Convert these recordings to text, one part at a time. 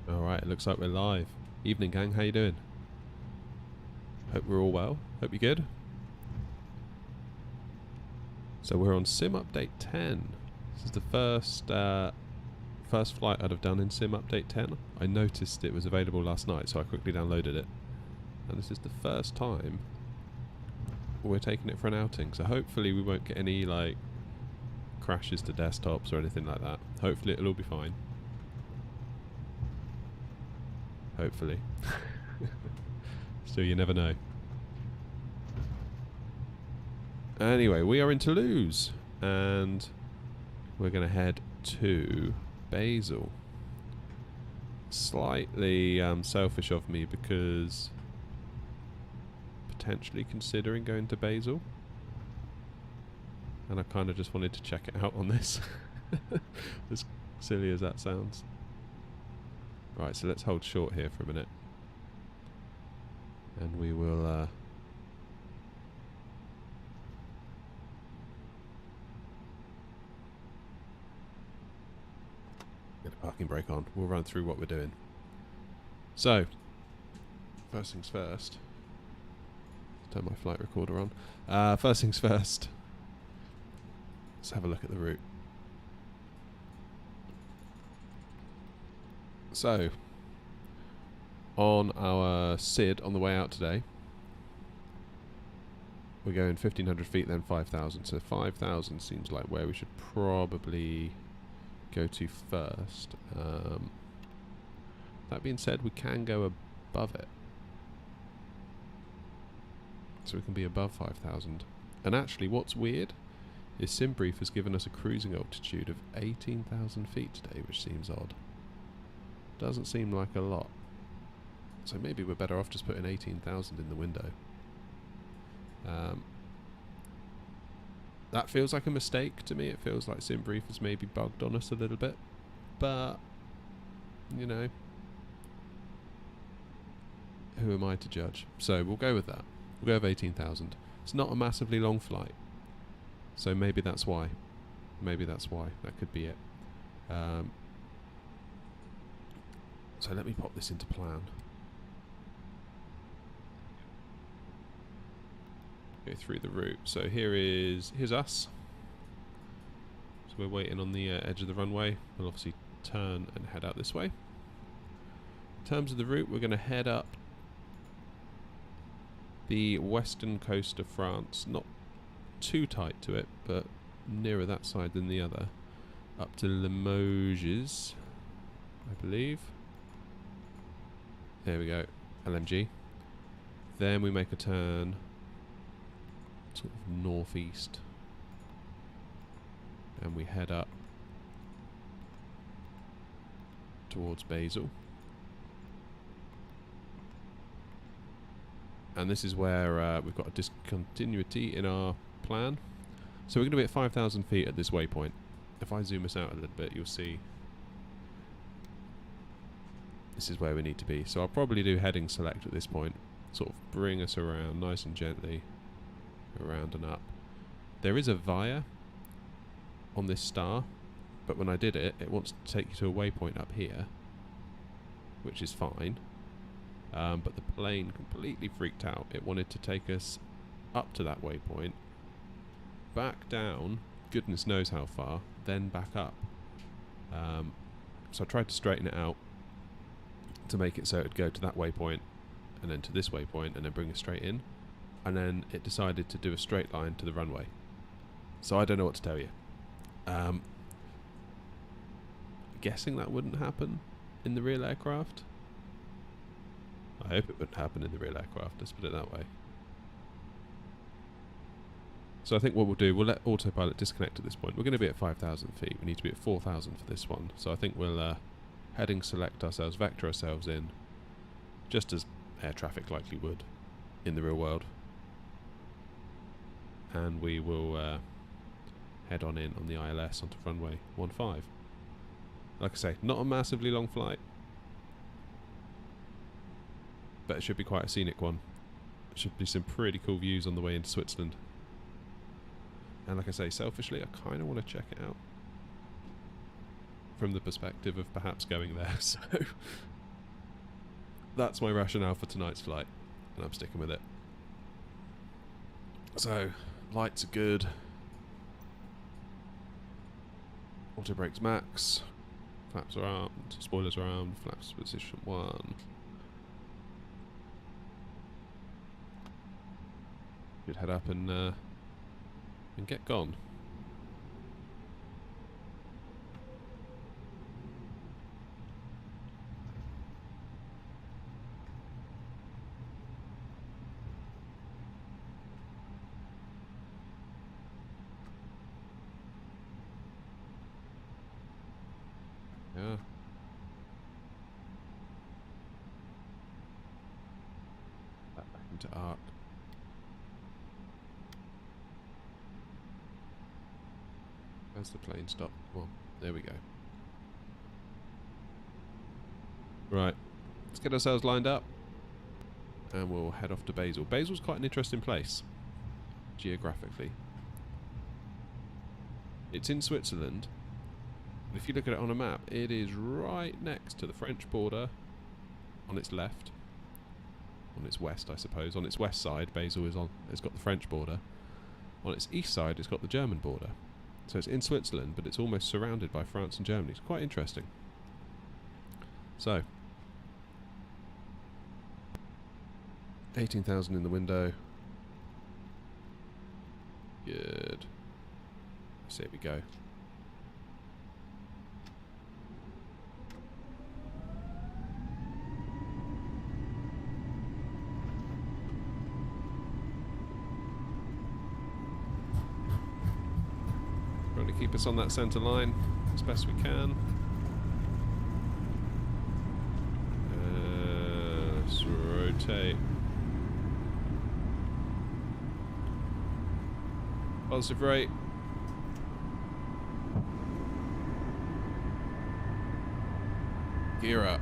Alright, it looks like we're live. Evening gang, how you doing? Hope we're all well. Hope you're good. So we're on Sim Update 10. This is the first flight I'd have done in Sim Update 10. I noticed it was available last night, so I quickly downloaded it. And this is the first time we're taking it for an outing, so hopefully we won't get any like crashes to desktops or anything like that. Hopefully it'll all be fine. Hopefully. Still, you never know. Anyway, we are in Toulouse, and we're going to head to Basel. Slightly selfish of me, because potentially considering going to Basel, and I kind of just wanted to check it out on this. As silly as that sounds. Right, so let's hold short here for a minute, and we will get a parking brake on. We'll run through what we're doing. So, first things first. Turn my flight recorder on. First things first. Let's have a look at the route. So, on our SID on the way out today, we're going 1,500 feet, then 5,000. So 5,000 seems like where we should probably go to first. That being said, we can go above it. So we can be above 5,000. And actually, what's weird is SimBrief has given us a cruising altitude of 18,000 feet today, which seems odd. Doesn't seem like a lot. So maybe we're better off just putting 18,000 in the window. That feels like a mistake to me. It feels like SimBrief has maybe bugged on us a little bit. But, you know, who am I to judge? So we'll go with that. We'll go with 18,000. It's not a massively long flight. So maybe that's why. Maybe that's why. That could be it. So let me pop this into plan. Go through the route. So here's us. So we're waiting on the edge of the runway. We'll obviously turn and head out this way. In terms of the route, we're going to head up the western coast of France. Not too tight to it, but nearer that side than the other. Up to Limoges, I believe. There we go, LMG. Then we make a turn sort of northeast, and we head up towards Basel. And this is where we've got a discontinuity in our plan. So we're going to be at 5,000 feet at this waypoint. If I zoom us out a little bit, you'll see this is where we need to be. So I'll probably do heading select at this point. Sort of bring us around nice and gently. Around and up. There is a via on this star, but when I did it, it wants to take you to a waypoint up here, which is fine. But the plane completely freaked out. It wanted to take us up to that waypoint, back down, goodness knows how far, then back up. So I tried to straighten it out to make it so it would go to that waypoint and then to this waypoint and then bring us straight in, and then it decided to do a straight line to the runway. So I don't know what to tell you. Guessing that wouldn't happen in the real aircraft. I hope it wouldn't happen in the real aircraft, let's put it that way. So I think what we'll do, we'll let autopilot disconnect at this point. We're going to be at 5,000 feet. We need to be at 4,000 for this one. So I think we'll heading select ourselves, vector ourselves in, just as air traffic likely would in the real world. And we will head on in on the ILS onto runway 15. Like I say, not a massively long flight, but it should be quite a scenic one. Should be some pretty cool views on the way into Switzerland. And like I say, selfishly, I kind of want to check it out from the perspective of perhaps going there. So that's my rationale for tonight's flight, and I'm sticking with it. So, lights are good. Auto brakes max. Flaps are armed. Spoilers are armed. Flaps position 1. Should head up and get gone. Yeah. That back into arc. Where's the plane stop? Well, there we go. Right, let's get ourselves lined up and we'll head off to Basel. Basel's quite an interesting place, geographically. It's in Switzerland. If you look at it on a map, it is right next to the French border on its left. On its west, I suppose. On its west side, Basel is it's got the French border. On its east side, it's got the German border. So it's in Switzerland, but it's almost surrounded by France and Germany. It's quite interesting. So, 18,000 in the window. Good. So here we go. Trying to keep us on that centre line as best we can. Let's rotate. Positive rate. Gear up.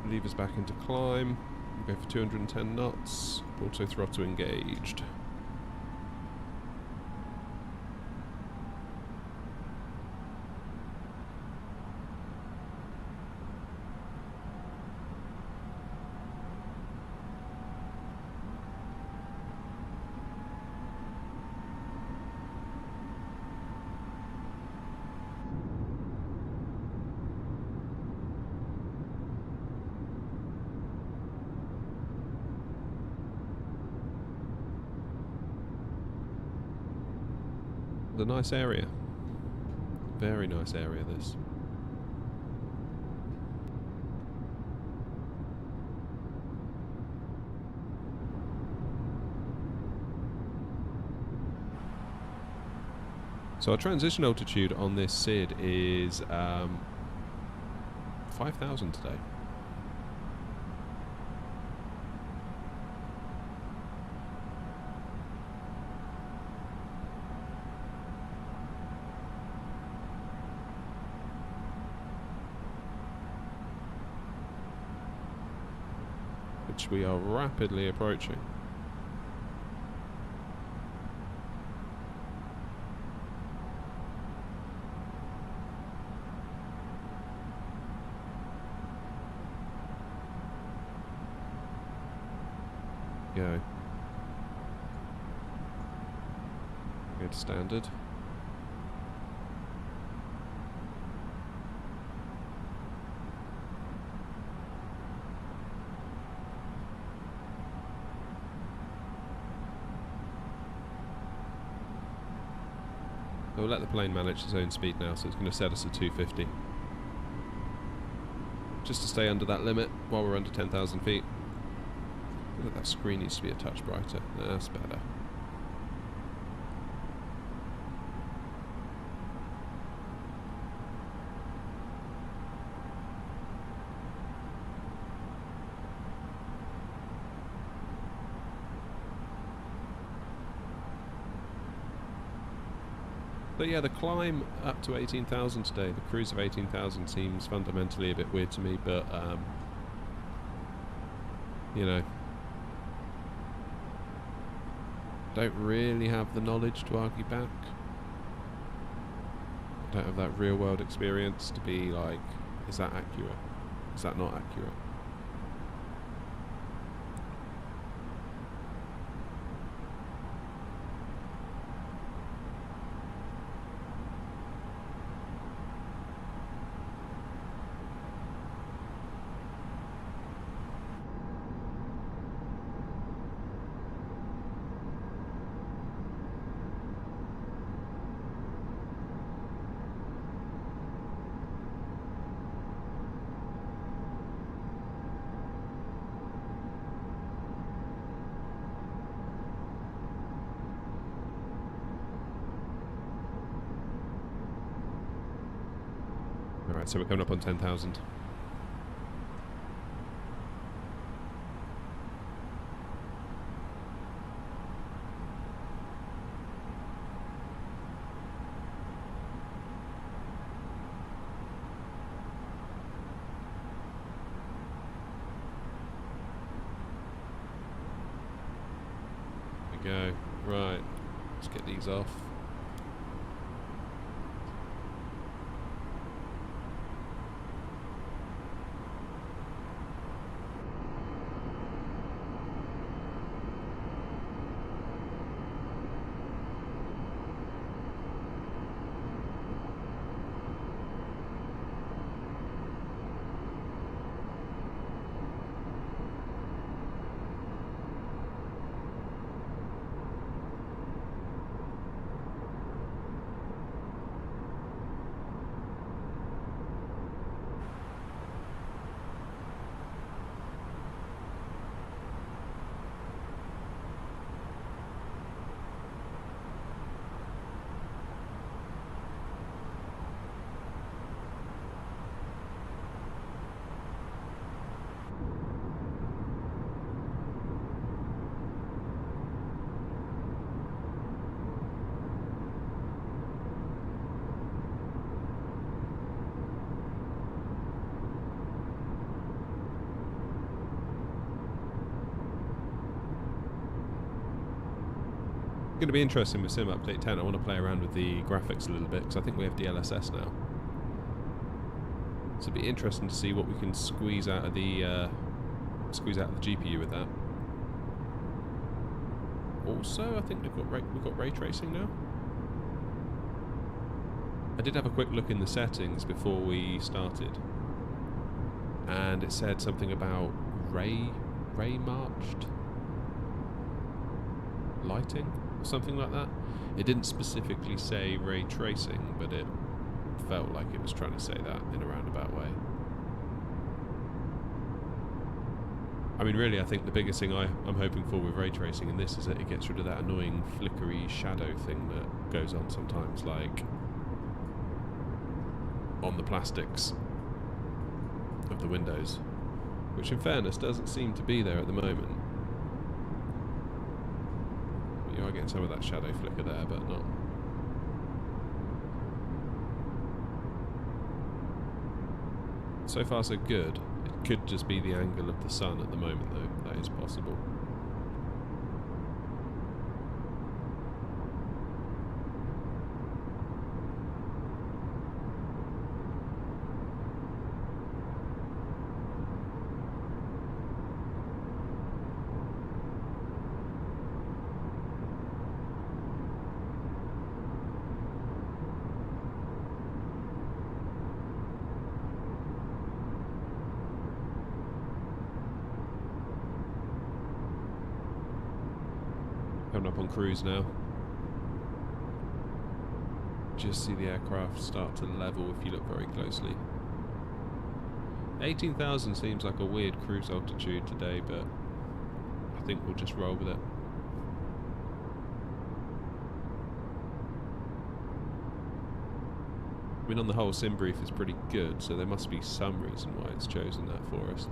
Levers back into climb. We'll go for 210 knots. Auto throttle engaged. A nice area. Very nice area, this. So our transition altitude on this SID is 5,000 today. Which we are rapidly approaching. Go. Good standard. So we'll let the plane manage its own speed now, so it's going to set us at 250. Just to stay under that limit while we're under 10,000 feet. I think that screen needs to be a touch brighter. That's better. But yeah, the climb up to 18,000 today, the cruise of 18,000 seems fundamentally a bit weird to me, but you know, Don't really have the knowledge to argue back. I don't have that real world experience to be like, is that accurate? Is that not accurate? Alright, so we're coming up on 10,000. There we go. Right, let's get these off. Going to be interesting with Sim Update 10. I want to play around with the graphics a little bit because I think we have DLSS now. So it'll be interesting to see what we can squeeze out of the GPU with that. Also, I think we've got ray tracing now. I did have a quick look in the settings before we started, and it said something about ray marched lighting. Something like that. It didn't specifically say ray tracing, but it felt like it was trying to say that in a roundabout way. I mean, really, I think the biggest thing I'm hoping for with ray tracing in this is that it gets rid of that annoying flickery shadow thing that goes on sometimes, like on the plastics of the windows, which in fairness doesn't seem to be there at the moment. You are getting some of that shadow flicker there, but not. So far so good. It could just be the angle of the sun at the moment though, that is possible. Coming up on cruise now. Just see the aircraft start to level if you look very closely. 18,000 seems like a weird cruise altitude today, but I think we'll just roll with it. I mean, on the whole, SimBrief is pretty good, so there must be some reason why it's chosen that for us.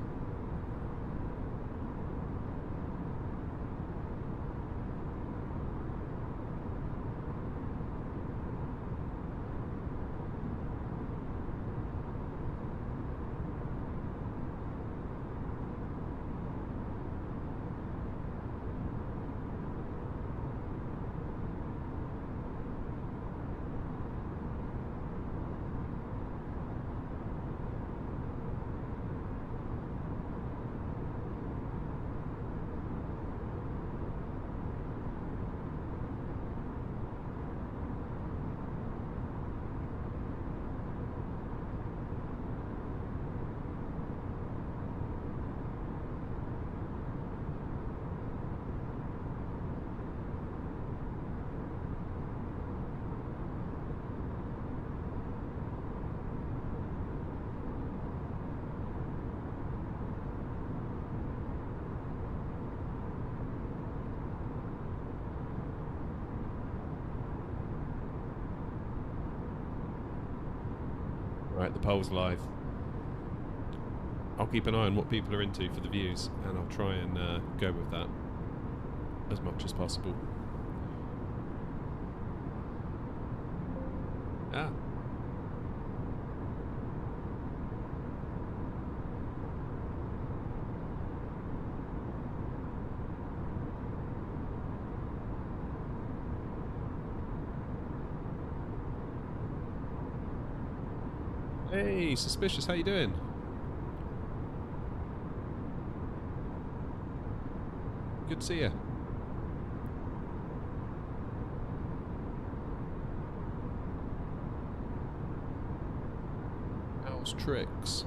Right, the poll's live. I'll keep an eye on what people are into for the views, and I'll try and go with that as much as possible. Ah. Hey, Suspicious, how you doing? Good to see you. How's tricks?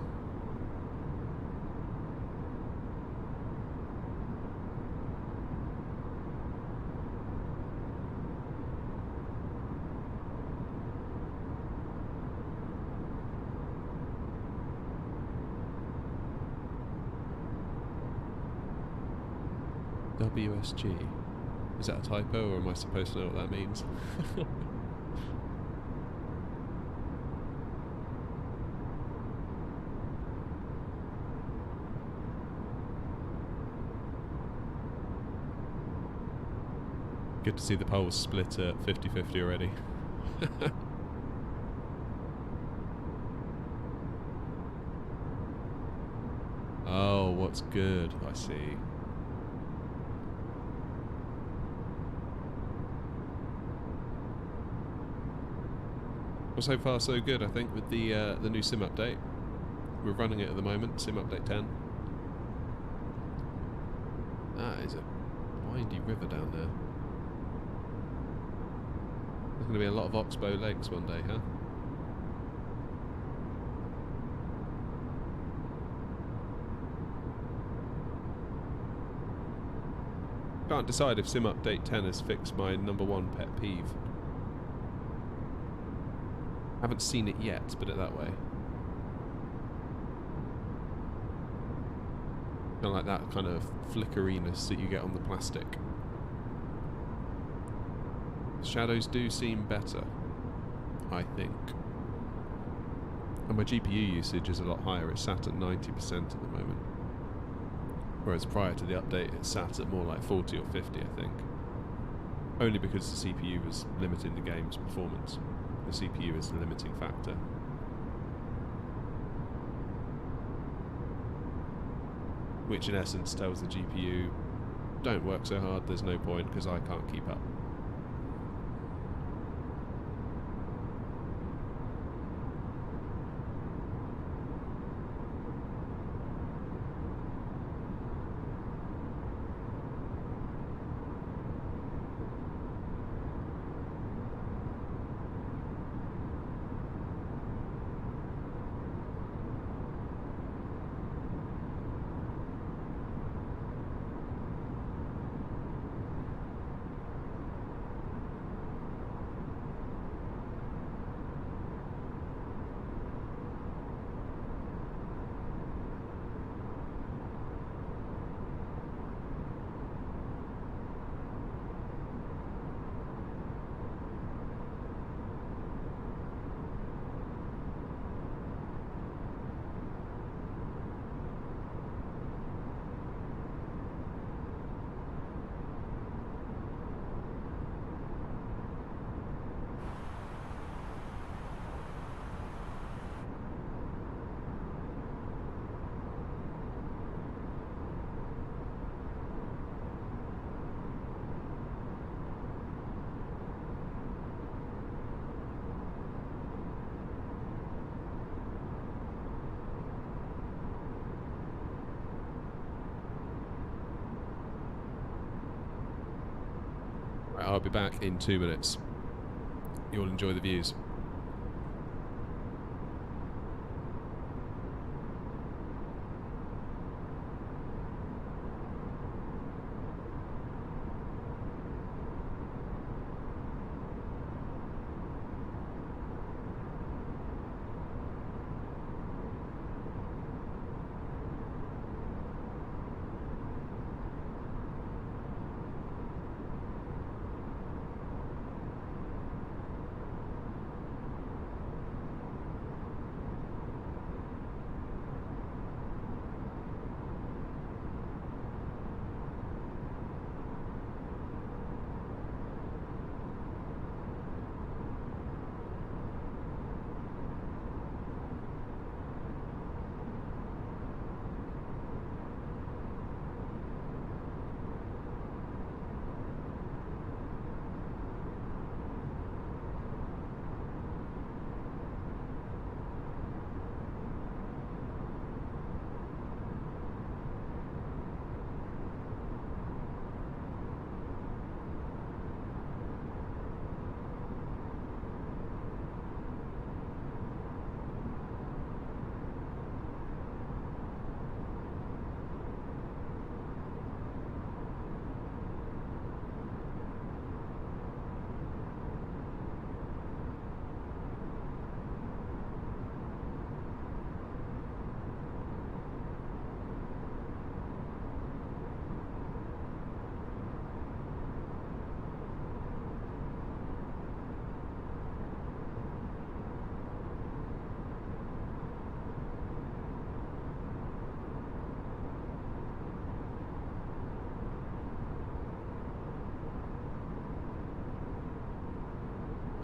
WSG. Is that a typo, or am I supposed to know what that means? Good to see the polls split at 50-50 already. Oh, what's good? I see. Well, so far so good, I think, with the new sim update. We're running it at the moment, sim update 10. That is a windy river down there. There's going to be a lot of Oxbow lakes one day, huh? Can't decide if sim update 10 has fixed my #1 pet peeve. Haven't seen it yet, put it that way. Kind of like that kind of flickeriness that you get on the plastic. Shadows do seem better, I think. And my GPU usage is a lot higher. It's sat at 90% at the moment. Whereas prior to the update, it sat at more like 40 or 50, I think. Only because the CPU was limiting the game's performance. The CPU is the limiting factor. Which in essence tells the GPU, don't work so hard, there's no point because I can't keep up. I'll be back in 2 minutes. You'll enjoy the views.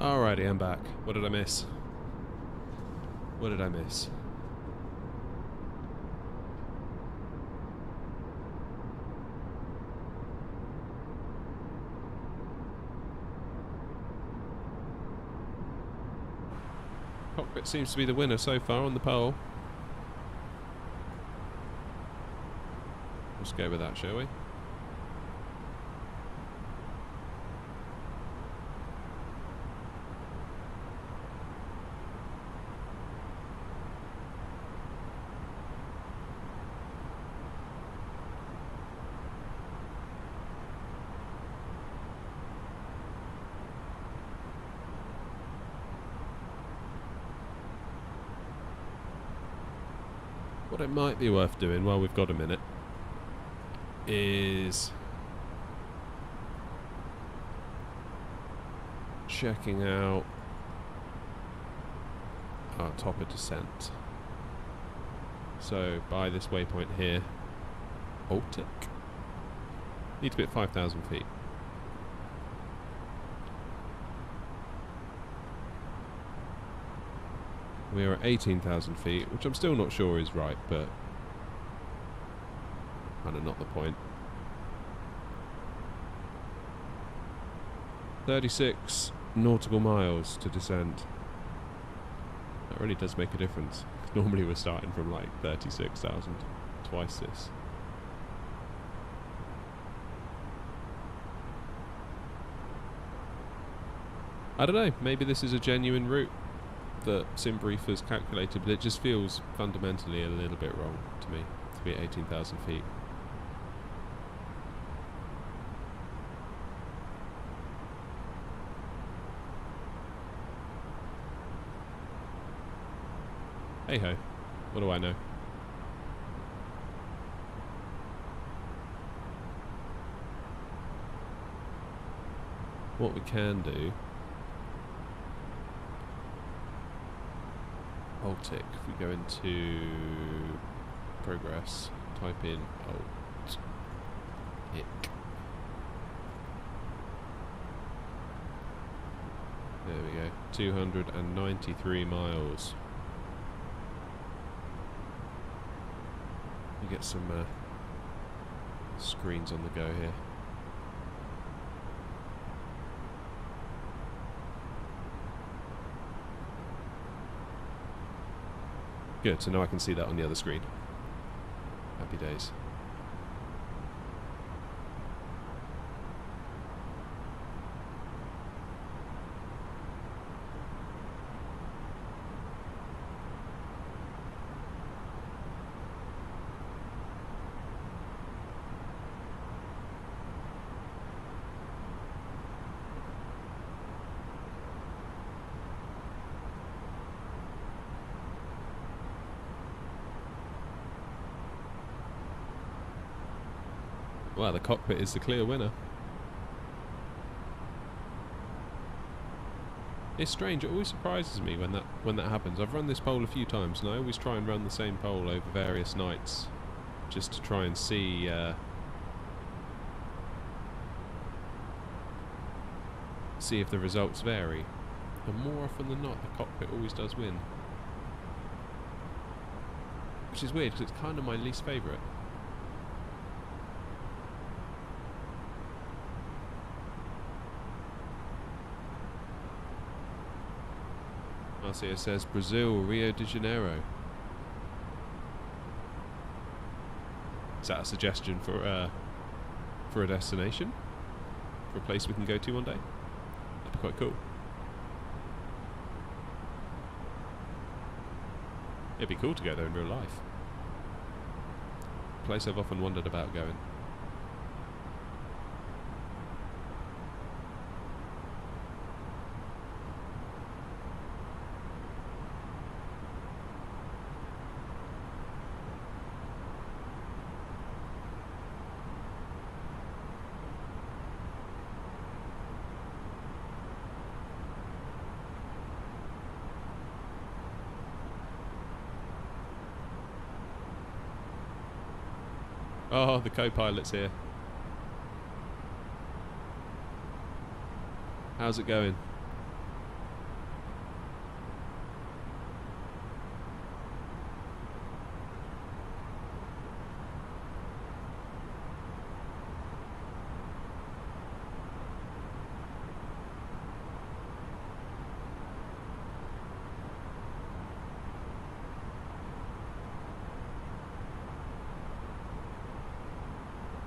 Alrighty, I'm back. What did I miss? What did I miss? Cockpit seems to be the winner so far on the pole. Let's go with that, shall we? What it might be worth doing while we've got a minute is checking out our top of descent. So by this waypoint here, Baltic, need to be at 5,000 feet. We are at 18,000 feet, which I'm still not sure is right, but kind of not the point. 36 nautical miles to descend. That really does make a difference. Normally we're starting from like 36,000, twice this. I don't know, maybe this is a genuine route that SimBrief has calculated, but it just feels fundamentally a little bit wrong to me to be at 18,000 feet. Hey ho, what do I know? What we can do, Baltic, if we go into progress, type in Alt IC. There we go, 293 miles. We get some screens on the go here. Good, so now I can see that on the other screen. Happy days. Wow, the cockpit is the clear winner. It's strange, it always surprises me when that happens. I've run this poll a few times and I always try and run the same poll over various nights just to try and see see if the results vary. And more often than not, the cockpit always does win. Which is weird because it's kind of my least favourite. Marcia says Brazil, Rio de Janeiro. Is that a suggestion for a destination? For a place we can go to one day? That'd be quite cool. It'd be cool to go there in real life. A place I've often wondered about going. Oh, the co-pilot's here. How's it going?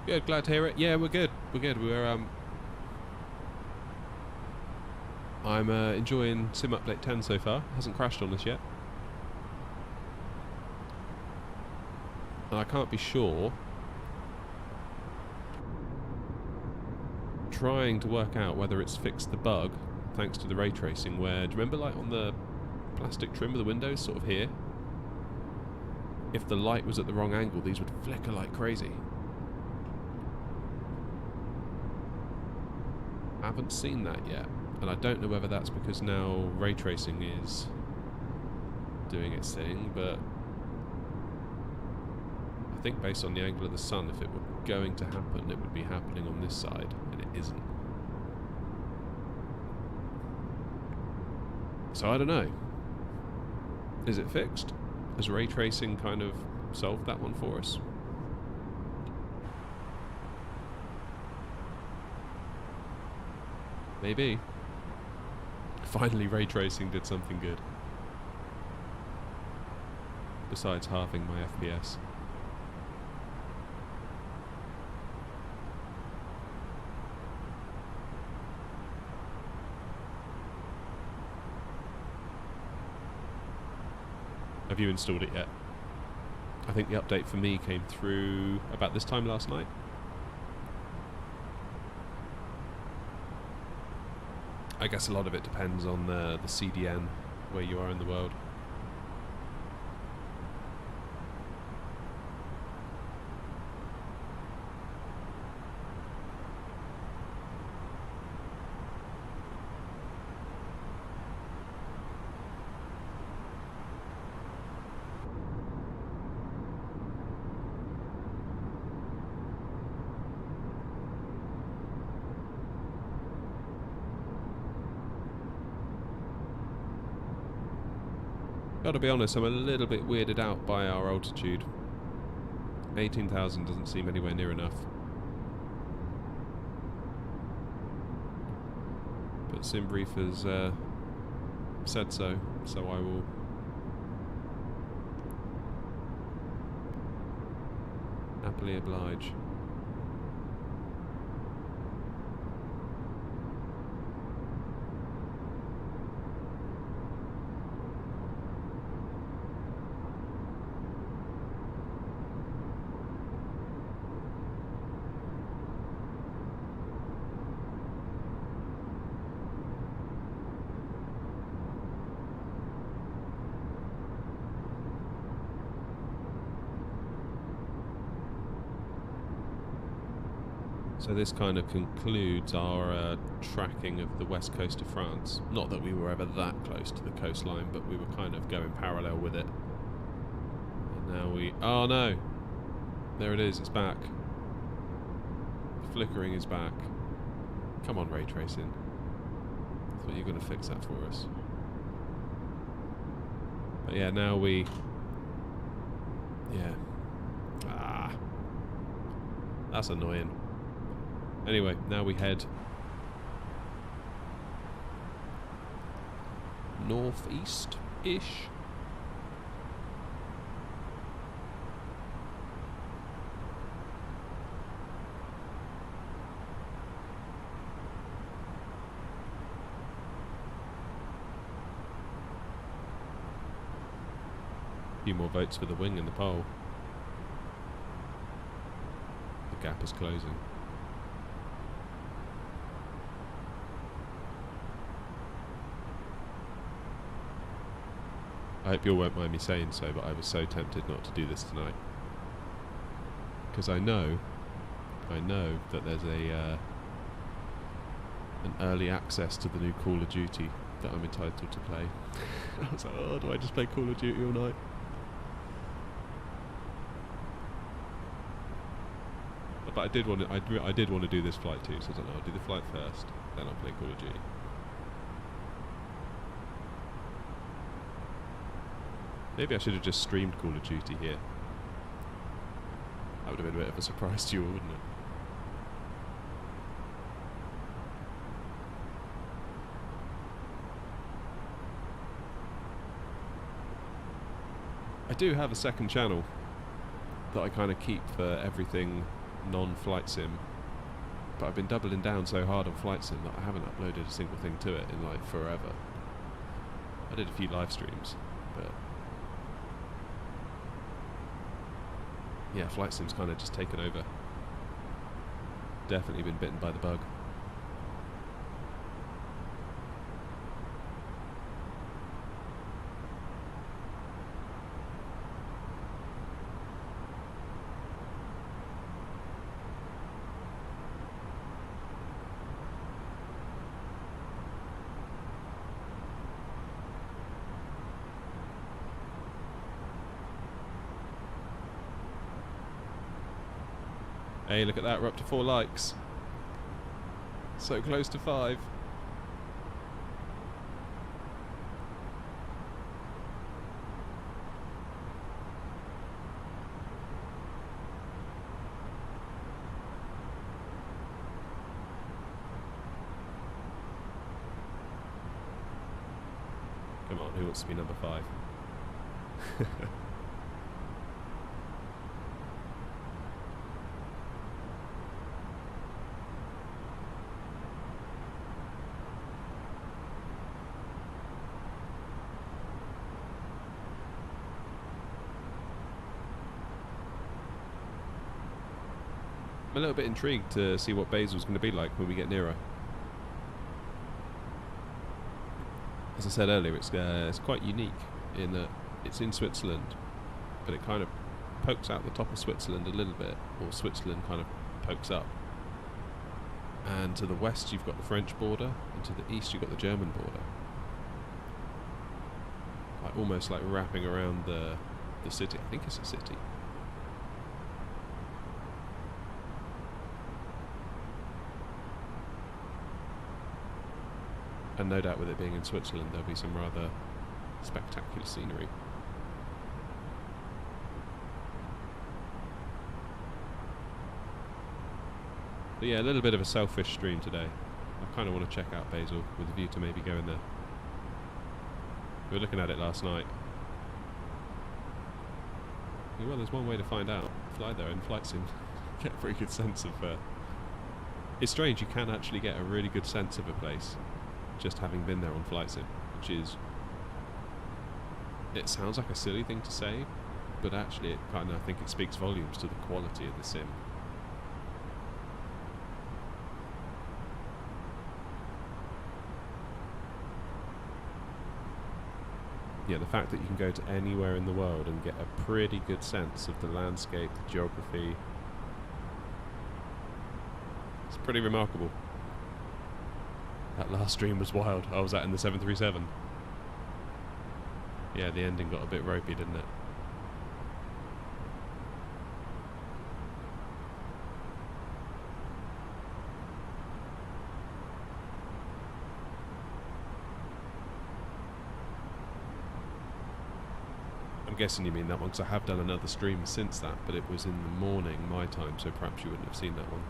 Good, glad to hear it. Yeah, we're good. We're good. I'm enjoying Sim Update 10 so far. Hasn't crashed on us yet. And I can't be sure. Trying to work out whether it's fixed the bug thanks to the ray tracing where, do you remember like on the plastic trim of the windows, sort of here? If the light was at the wrong angle, these would flicker like crazy. I haven't seen that yet, and I don't know whether that's because now ray tracing is doing its thing, but I think based on the angle of the sun, if it were going to happen, it would be happening on this side, and it isn't. So I don't know. Is it fixed? Has ray tracing kind of solved that one for us? Maybe. Finally ray tracing did something good. Besides halving my FPS. Have you installed it yet? I think the update for me came through about this time last night. I guess a lot of it depends on the CDN, where you are in the world. Gotta be honest, I'm a little bit weirded out by our altitude. 18,000 doesn't seem anywhere near enough. But SimBrief has said so, so I will happily oblige. So this kind of concludes our tracking of the west coast of France. Not that we were ever that close to the coastline, but we were kind of going parallel with it. And now we... Oh no! There it is, it's back. The flickering is back. Come on, ray tracing. I thought you were going to fix that for us. But yeah, now we... Yeah. Ah. That's annoying. Anyway, now we head northeast-ish. A few more votes for the wing in the poll. The gap is closing. I hope you all won't mind me saying so, but I was so tempted not to do this tonight. Because I know that there's an early access to the new Call of Duty that I'm entitled to play. I was like, oh, do I just play Call of Duty all night? But I did want to do this flight too, so I don't know, I'll do the flight first, then I'll play Call of Duty. Maybe I should have just streamed Call of Duty here. That would have been a bit of a surprise to you all, wouldn't it? I do have a second channel that I kind of keep for everything non-flight sim, but I've been doubling down so hard on flight sim that I haven't uploaded a single thing to it in like forever. I did a few live streams, but yeah, flight sim's kind of just taken over. Definitely been bitten by the bug. Hey, look at that, we're up to 4 likes. So close to 5. Come on, who wants to be number 5? I'm a little bit intrigued to see what Basel's going to be like when we get nearer. As I said earlier, it's quite unique in that it's in Switzerland, but it kind of pokes out the top of Switzerland a little bit, or Switzerland kind of pokes up. And to the west you've got the French border, and to the east you've got the German border. Like almost like wrapping around the city. I think it's a city. And no doubt with it being in Switzerland there'll be some rather spectacular scenery. But yeah, a little bit of a selfish stream today. I kind of want to check out Basel with a view to maybe going there. We were looking at it last night. Well, there's one way to find out. Fly there in flight sim. Get a pretty good sense of... It's strange, you can actually get a really good sense of a place just having been there on flight sim, which is... It sounds like a silly thing to say, but actually it kind of, I think it speaks volumes to the quality of the sim. Yeah, the fact that you can go to anywhere in the world and get a pretty good sense of the landscape, the geography, it's pretty remarkable. That last stream was wild. I was out in the 737. Yeah, the ending got a bit ropey, didn't it? I'm guessing you mean that one, because I have done another stream since that, but it was in the morning, my time, so perhaps you wouldn't have seen that one.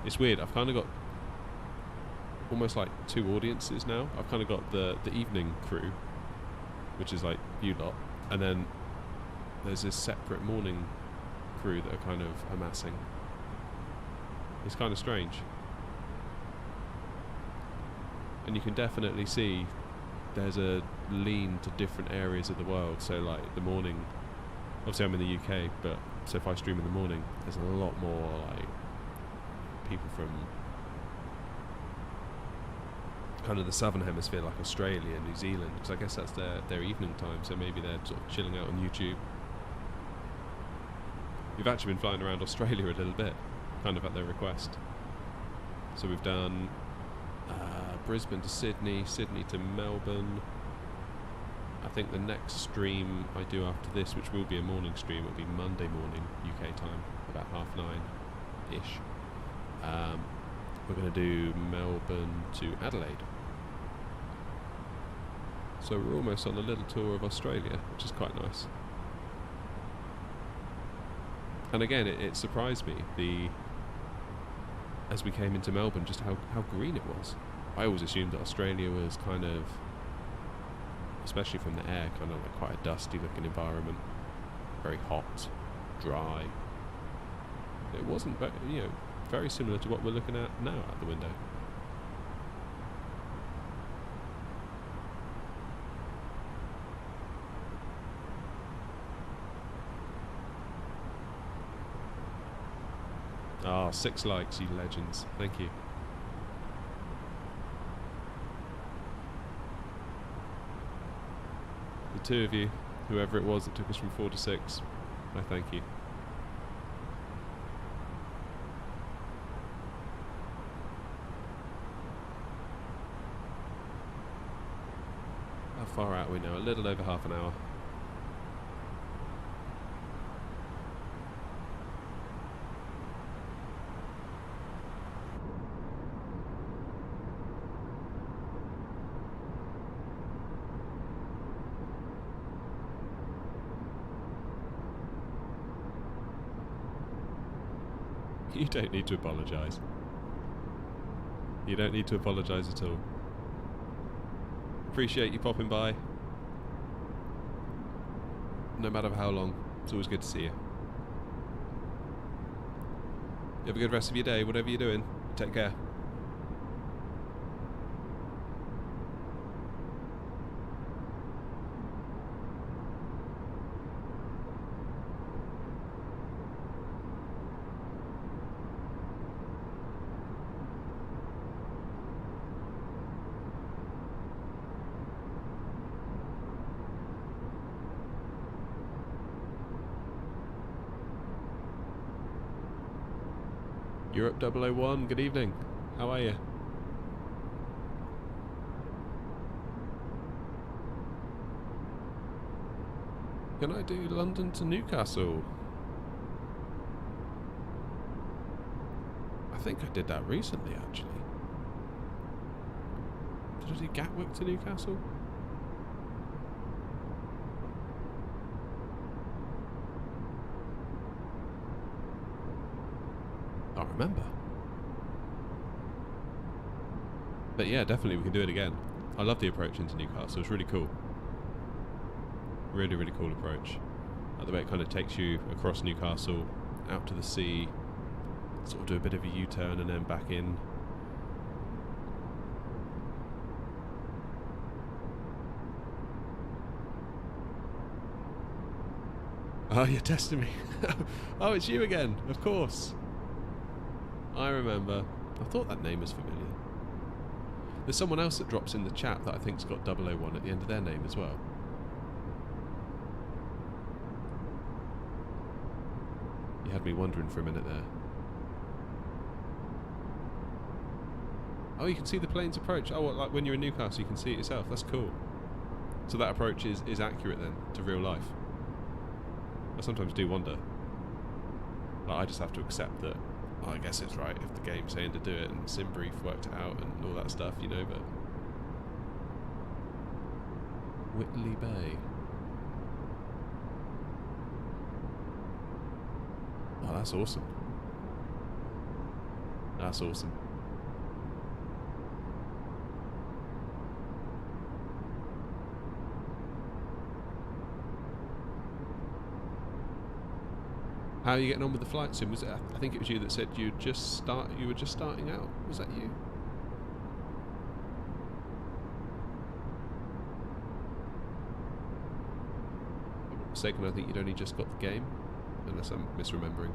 It's weird, I've kind of got almost like 2 audiences now. I've kind of got the evening crew, which is like you lot, and then there's this separate morning crew that are kind of amassing. It's kind of strange. And you can definitely see there's a lean to different areas of the world. So like the morning, obviously I'm in the UK, but so if I stream in the morning, there's a lot more like people from kind of the southern hemisphere, like Australia and New Zealand, because I guess that's their evening time, so maybe they're sort of chilling out on YouTube. We've actually been flying around Australia a little bit, kind of at their request. So we've done Brisbane to Sydney, Sydney to Melbourne. I think the next stream I do after this, which will be a morning stream, will be Monday morning UK time, about 9:30-ish. We're going to do Melbourne to Adelaide. So we're almost on a little tour of Australia, which is quite nice. And again, it surprised me, as we came into Melbourne, just how green it was. I always assumed that Australia was kind of, especially from the air, kind of like quite a dusty looking environment. Very hot, dry. it wasn't, you know, very similar to what we're looking at now out the window. Ah, 6 likes, you legends. Thank you. The 2 of you, whoever it was that took us from 4 to 6, I thank you. How far out are we now? A little over half an hour. You don't need to apologise. You don't need to apologise at all. Appreciate you popping by. No matter how long, it's always good to see you. You have a good rest of your day, whatever you're doing. Take care. Europe 001, good evening. How are you? Can I do London to Newcastle? I think I did that recently, actually. Did I do Gatwick to Newcastle? I can't remember. But yeah, definitely we can do it again. I love the approach into Newcastle, it's really cool. Really, really cool approach. The way it kind of takes you across Newcastle, out to the sea, sort of do a bit of a U-turn and then back in. Oh, you're testing me. Oh, it's you again, of course. I remember. I thought that name was familiar. There's someone else that drops in the chat that I think's got 001 at the end of their name as well. You had me wondering for a minute there. Oh, you can see the plane's approach. Oh, what, like when you're in Newcastle you can see it yourself. That's cool. So that approach is accurate then to real life. I sometimes do wonder. Like, I just have to accept that, oh, I guess it's right if the game's saying to do it and SimBrief worked it out and all that stuff, you know, but... Whitley Bay. Oh, that's awesome. That's awesome. How are you getting on with the flight sim? Was it, I think it was you that said you were just starting out. Was that you? If I'm not mistaken, I think you'd only just got the game, unless I'm misremembering.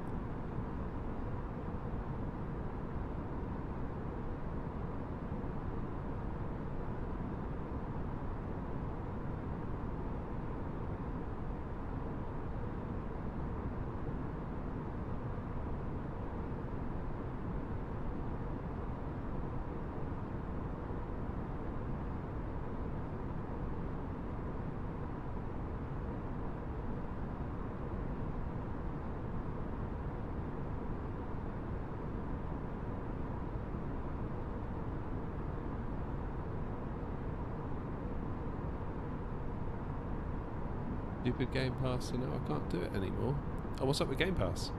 Stupid Game Pass, so now I can't do it anymore. Oh, what's up with Game Pass?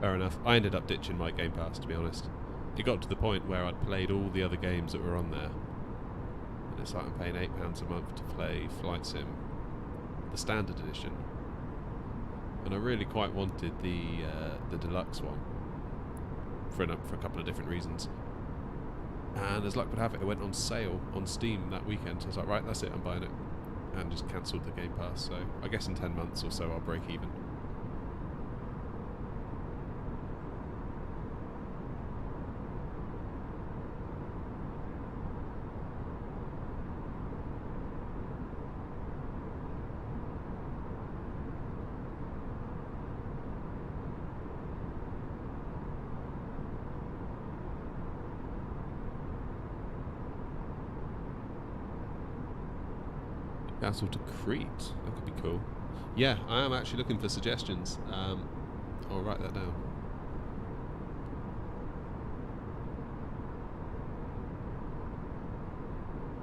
Fair enough. I ended up ditching my Game Pass, to be honest. It got to the point where I'd played all the other games that were on there. And it's like I'm paying £8 a month to play Flight Sim, the standard edition. And I really quite wanted the deluxe one for a couple of different reasons. And as luck would have it, it went on sale on Steam that weekend. So I was like, right, that's it, I'm buying it. And just cancelled the Game Pass. So I guess in 10 months or so I'll break even. Basel to Crete. That could be cool. Yeah, I am actually looking for suggestions. I'll write that down.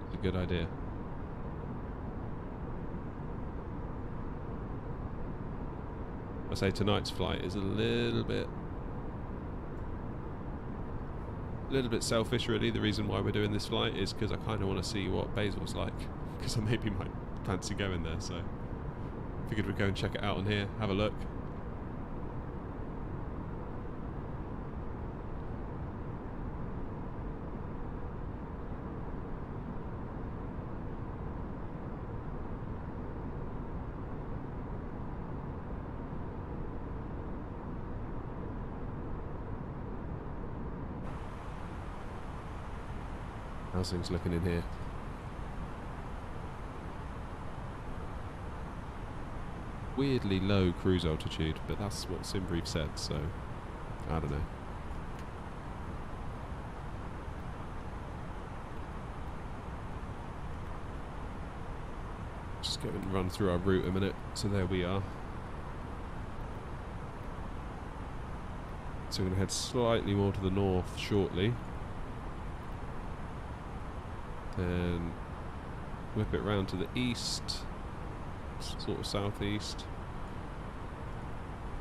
It's a good idea. I say tonight's flight is a little bit selfish, really. The reason why we're doing this flight is because I kind of want to see what Basel's like, because I maybe might fancy going there, so figured we'd go and check it out on here, have a look. How's things looking in here? Weirdly low cruise altitude, but that's what SimBrief said, so I don't know. Just go and run through our route a minute. So there we are. So we're going to head slightly more to the north shortly. Then whip it round to the east, sort of southeast,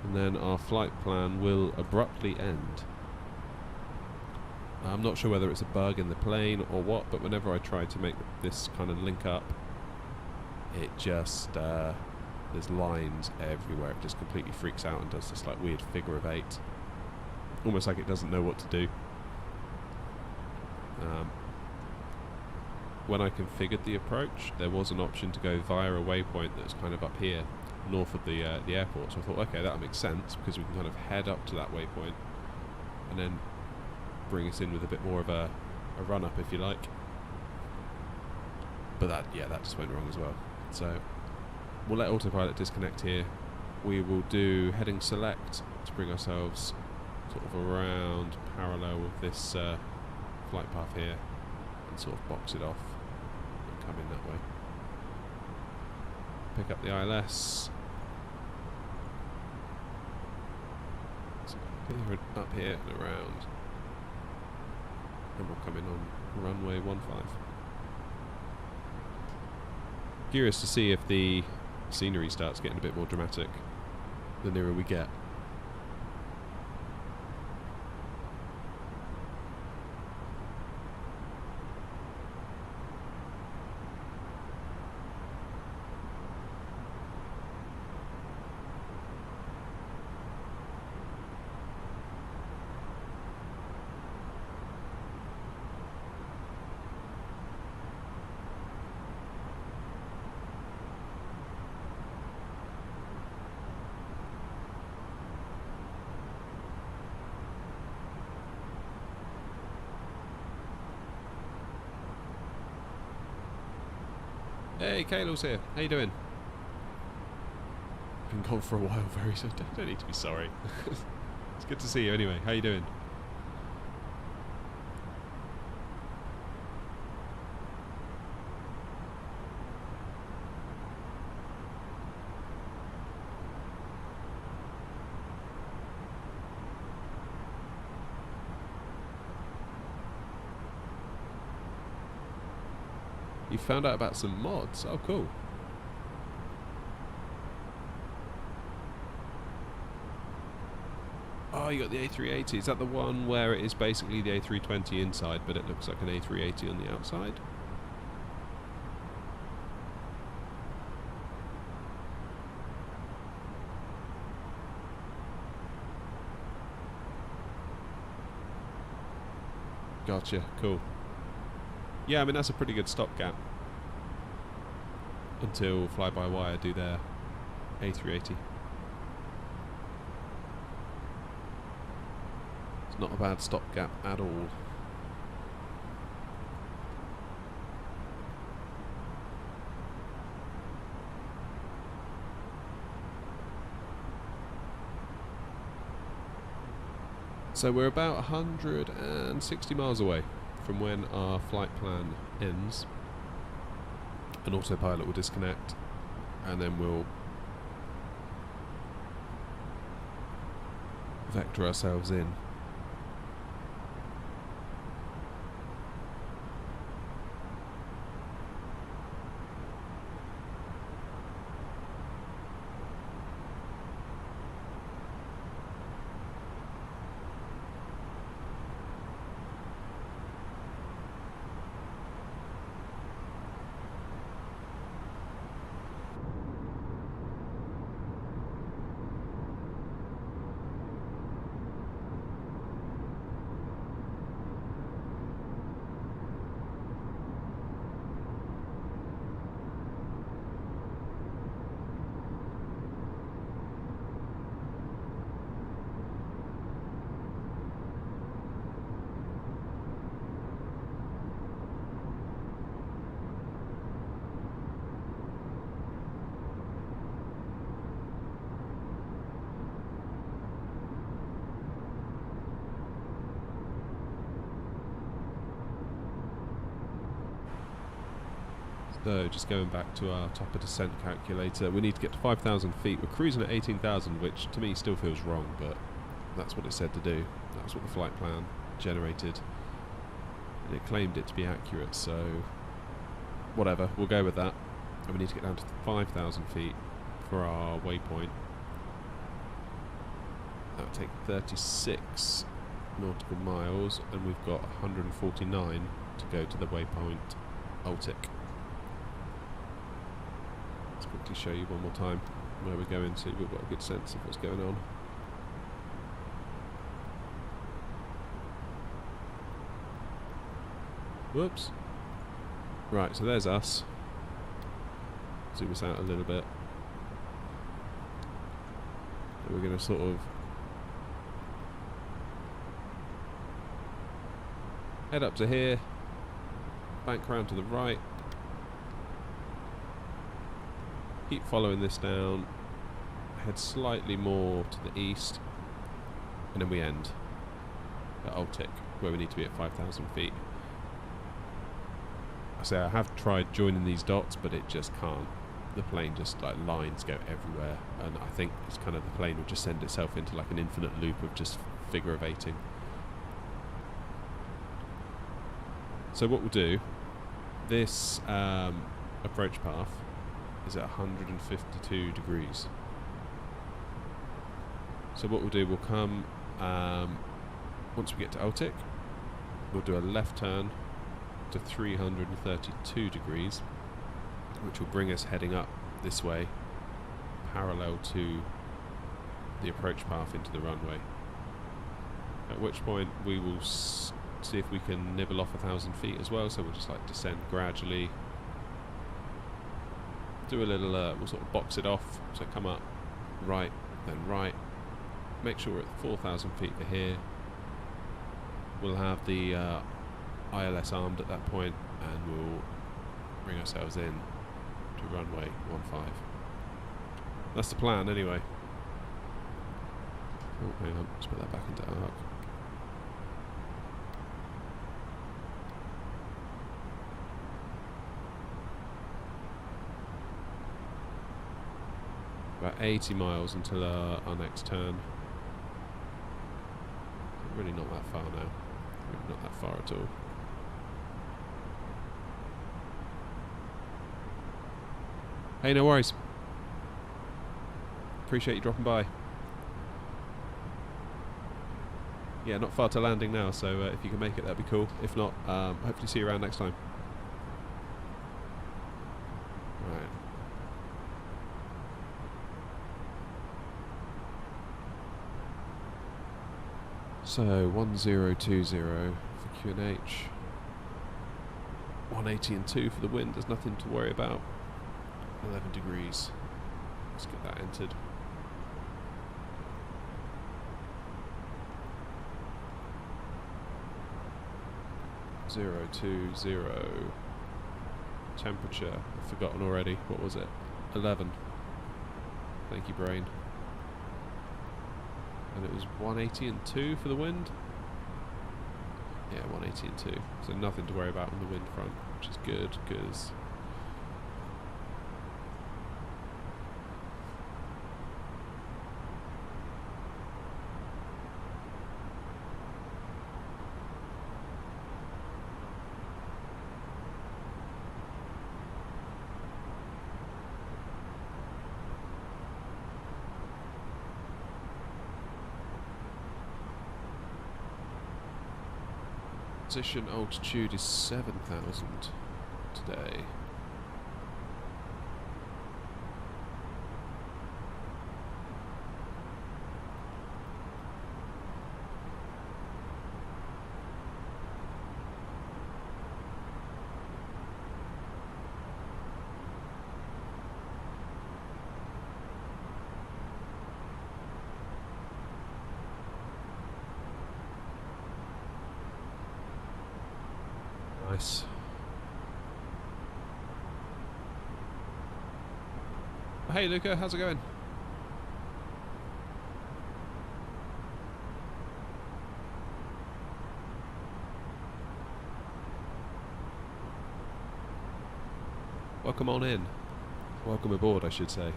and then our flight plan will abruptly end. I'm not sure whether it's a bug in the plane or what, but whenever I try to make this kind of link up, it just there's lines everywhere. It just completely freaks out and does this like weird figure of 8, almost like it doesn't know what to do. When I configured the approach, there was an option to go via a waypoint that's kind of up here, north of the airport. So I thought, okay, that makes sense, because we can kind of head up to that waypoint and then bring us in with a bit more of a run-up, if you like. But that just went wrong as well. So we'll let autopilot disconnect here. We will do heading select to bring ourselves sort of around parallel with this flight path here, and sort of box it off and come in that way. Pick up the ILS. So up here and around, and we'll come in on runway 15. Curious to see if the scenery starts getting a bit more dramatic the nearer we get. Hey, Kayla's here. How you doing? Been gone for a while, very so. Don't need to be sorry. It's good to see you anyway. How you doing? You found out about some mods. Oh, cool. Oh, you got the A380. Is that the one where it is basically the A320 inside, but it looks like an A380 on the outside? Gotcha, cool. Yeah, I mean, that's a pretty good stopgap until Fly-by-Wire do their A380. It's not a bad stopgap at all. So we're about 160 miles away from when our flight plan ends. An autopilot will disconnect, and then we'll vector ourselves in. So just going back to our top of descent calculator, we need to get to 5,000 feet. We're cruising at 18,000, which to me still feels wrong, but that's what it said to do. That's what the flight plan generated, and it claimed it to be accurate, so whatever, we'll go with that. And we need to get down to 5,000 feet for our waypoint. That'll take 36 nautical miles, and we've got 149 to go to the waypoint Altic. Let's quickly show you one more time where we're going to. We've got a good sense of what's going on. Whoops. Right, so there's us. Zoom us out a little bit. And we're going to sort of head up to here, bank round to the right, keep following this down, head slightly more to the east, and then we end at Altic, where we need to be at 5,000 feet. I say I have tried joining these dots, but it just can't. The plane just, like, lines go everywhere, and I think it's kind of, the plane would just send itself into like an infinite loop of just figure of eighting. So what we'll do, this approach path is at 152 degrees. So what we'll do, we'll come, once we get to Altic, we'll do a left turn to 332 degrees, which will bring us heading up this way, parallel to the approach path into the runway. At which point we will see if we can nibble off 1,000 feet as well, so we'll just like descend gradually, do a little, we'll sort of box it off, so come up, right, then right, make sure we're at 4,000 feet for here. We'll have the ILS armed at that point, and we'll bring ourselves in to runway 15. That's the plan anyway. Oh, hang on, let's put that back into arc. About 80 miles until our next turn. Really not that far now. Really not that far at all. Hey, no worries. Appreciate you dropping by. yeah, not far to landing now, so if you can make it, that'd be cool. If not, hopefully see you around next time. Right. So 1020 for Q&H, 180 and 2 for the wind. There's nothing to worry about. 11 degrees. Let's get that entered. .020. Temperature, I've forgotten already. What was it? 11. Thank you, brain. And it was 180 and 2 for the wind. Yeah, 180 and 2. So nothing to worry about on the wind front, which is good, because position altitude is 7,000 today. Nice. Hey Luca, how's it going? Welcome on in. Welcome aboard, I should say.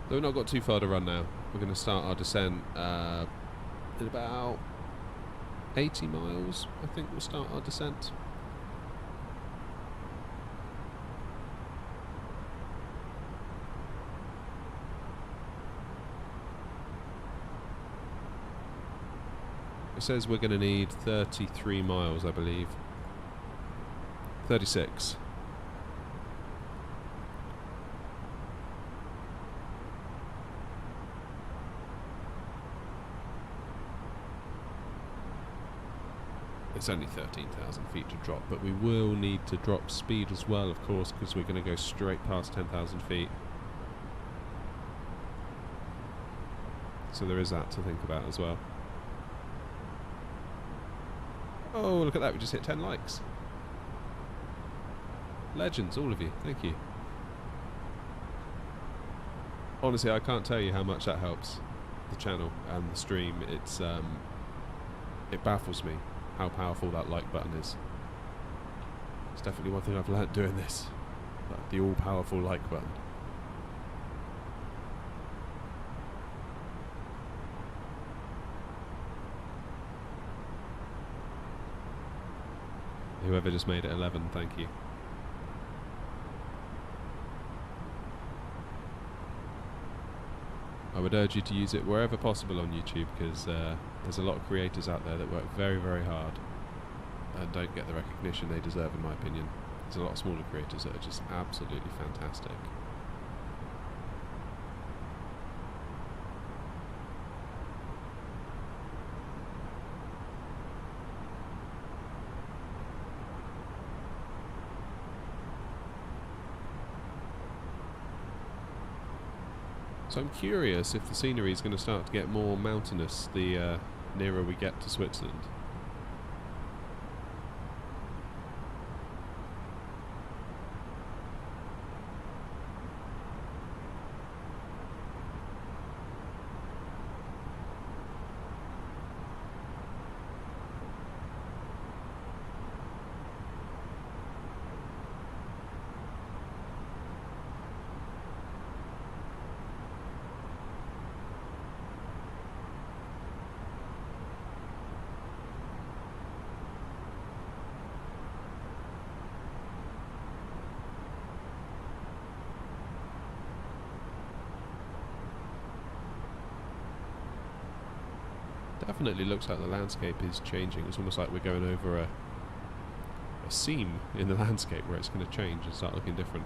So we've not got too far to run now. We're going to start our descent in about 80 miles, I think we'll start our descent. It says we're going to need 33 miles, I believe. 36. It's only 13,000 feet to drop, but we will need to drop speed as well, of course, because we're going to go straight past 10,000 feet. So there is that to think about as well. Oh, look at that, we just hit 10 likes. Legends, all of you, thank you. Honestly, I can't tell you how much that helps the channel and the stream. It's it baffles me how powerful that like button is. It's definitely one thing I've learnt doing this. The all-powerful like button. Whoever just made it 11, thank you. I would urge you to use it wherever possible on YouTube, because there's a lot of creators out there that work very, very hard and don't get the recognition they deserve, in my opinion. There's a lot of smaller creators that are just absolutely fantastic. So I'm curious if the scenery is going to start to get more mountainous the nearer we get to Switzerland. Definitely looks like the landscape is changing. It's almost like we're going over a seam in the landscape where it's going to change and start looking different.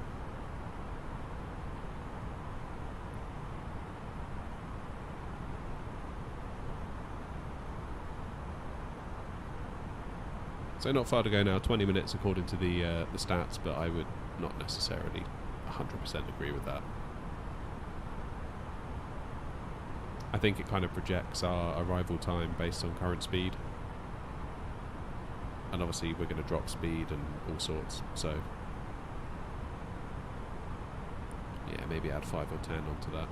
So not far to go now, 20 minutes according to the stats, but I would not necessarily 100% agree with that. I think it kind of projects our arrival time based on current speed. And obviously we're going to drop speed and all sorts, so yeah, maybe add 5 or 10 onto that.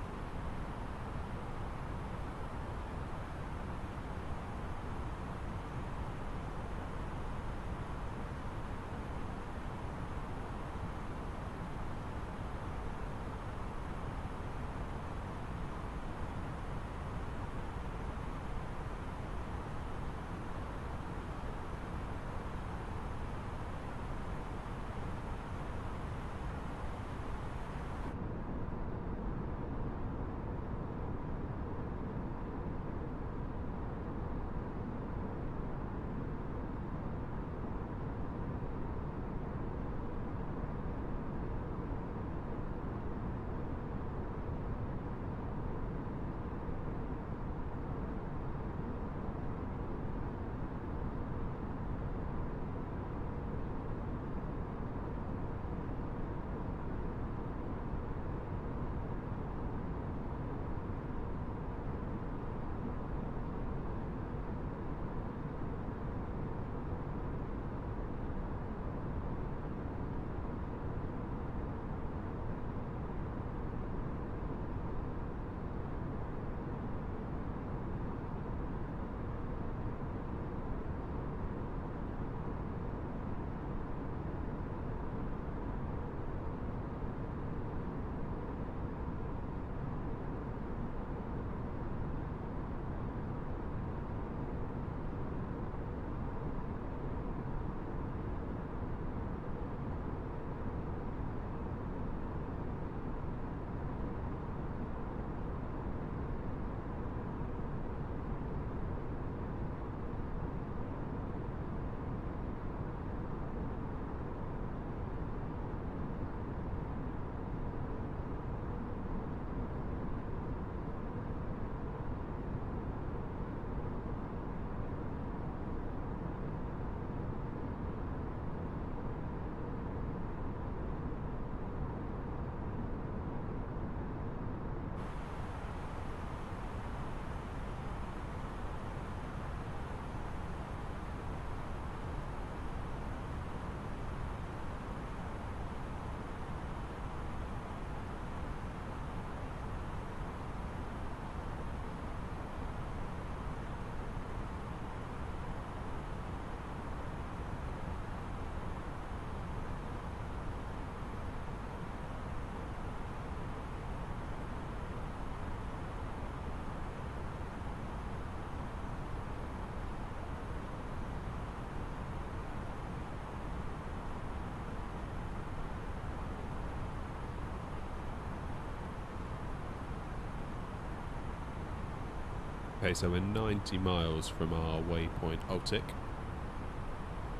Okay, so we're 90 miles from our waypoint Altic,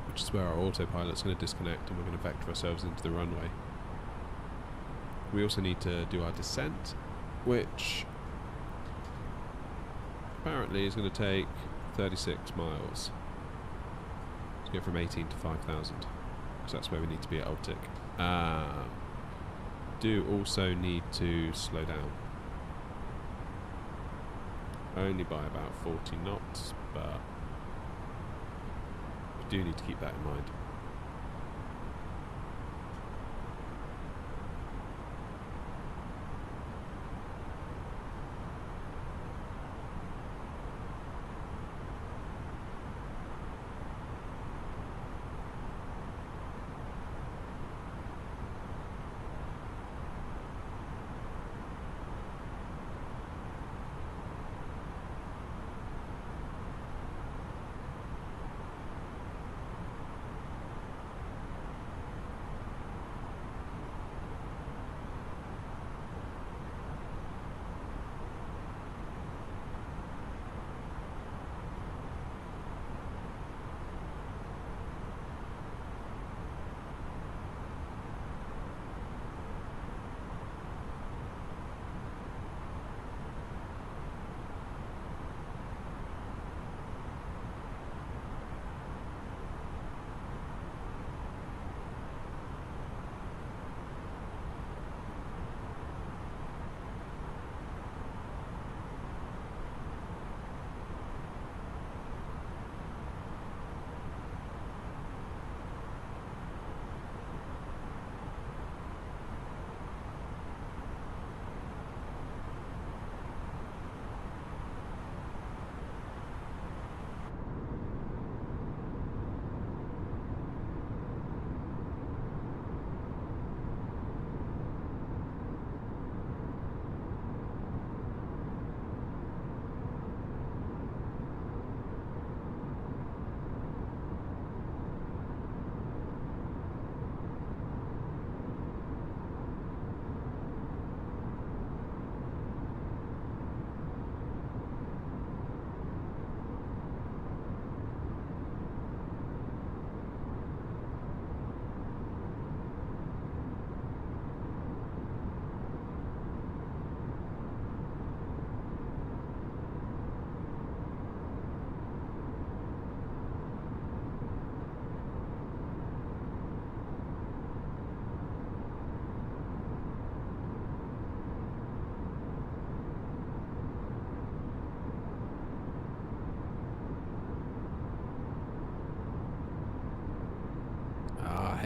which is where our autopilot's going to disconnect and we're going to vector ourselves into the runway. We also need to do our descent, which apparently is going to take 36 miles to go from 18 to 5,000, because that's where we need to be at Altic. Do also need to slow down. Only by about 40 knots, but we do need to keep that in mind.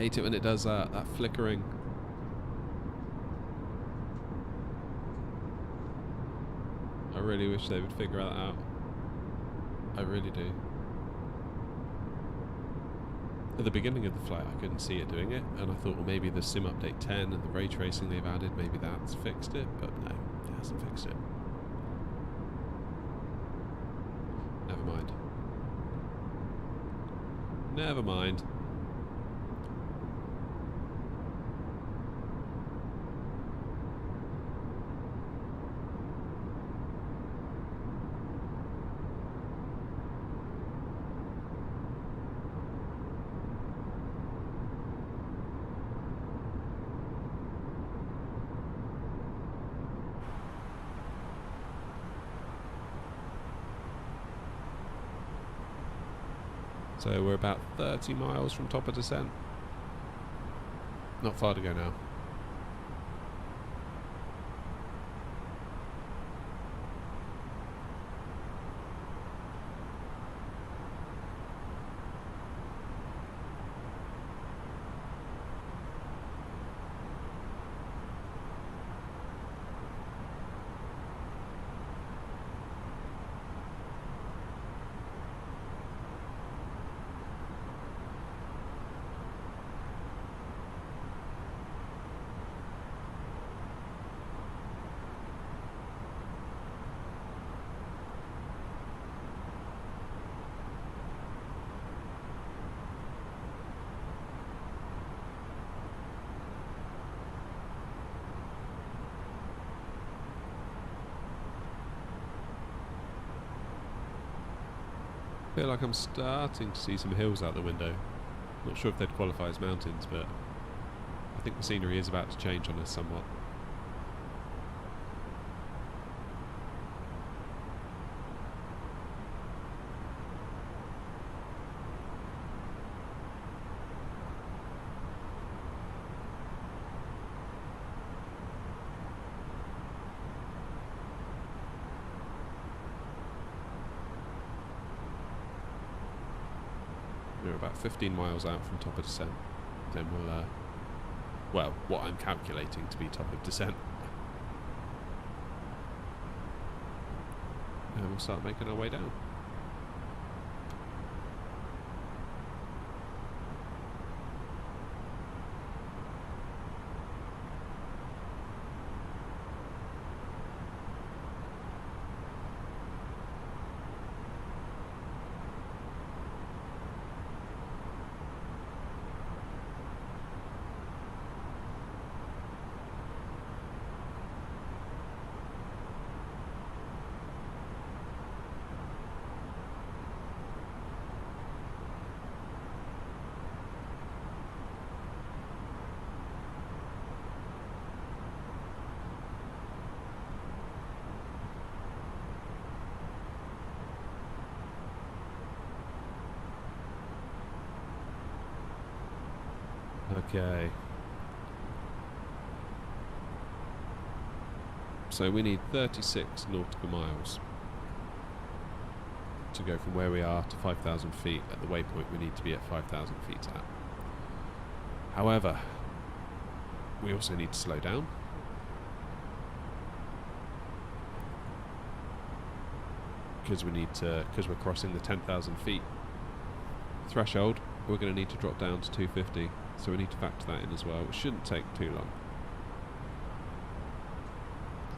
hate it when it does that flickering. I really wish they would figure that out. I really do. At the beginning of the flight I couldn't see it doing it, and I thought, well, maybe the Sim Update 10 and the ray tracing they've added, maybe that's fixed it, but no, it hasn't fixed it. Never mind. Never mind. So we're about 30 miles from top of descent. Not far to go now. I feel like I'm starting to see some hills out the window. Not sure if they'd qualify as mountains, but I think the scenery is about to change on us somewhat. We're about 15 miles out from top of descent. Then we'll, well, what I'm calculating to be top of descent. And we'll start making our way down. Okay. So we need 36 nautical miles to go from where we are to 5,000 feet. At the waypoint we need to be at 5,000 feet at. However, we also need to slow down. Because we're crossing the 10,000 feet threshold, we're going to need to drop down to 250. So we need to factor that in as well. It shouldn't take too long.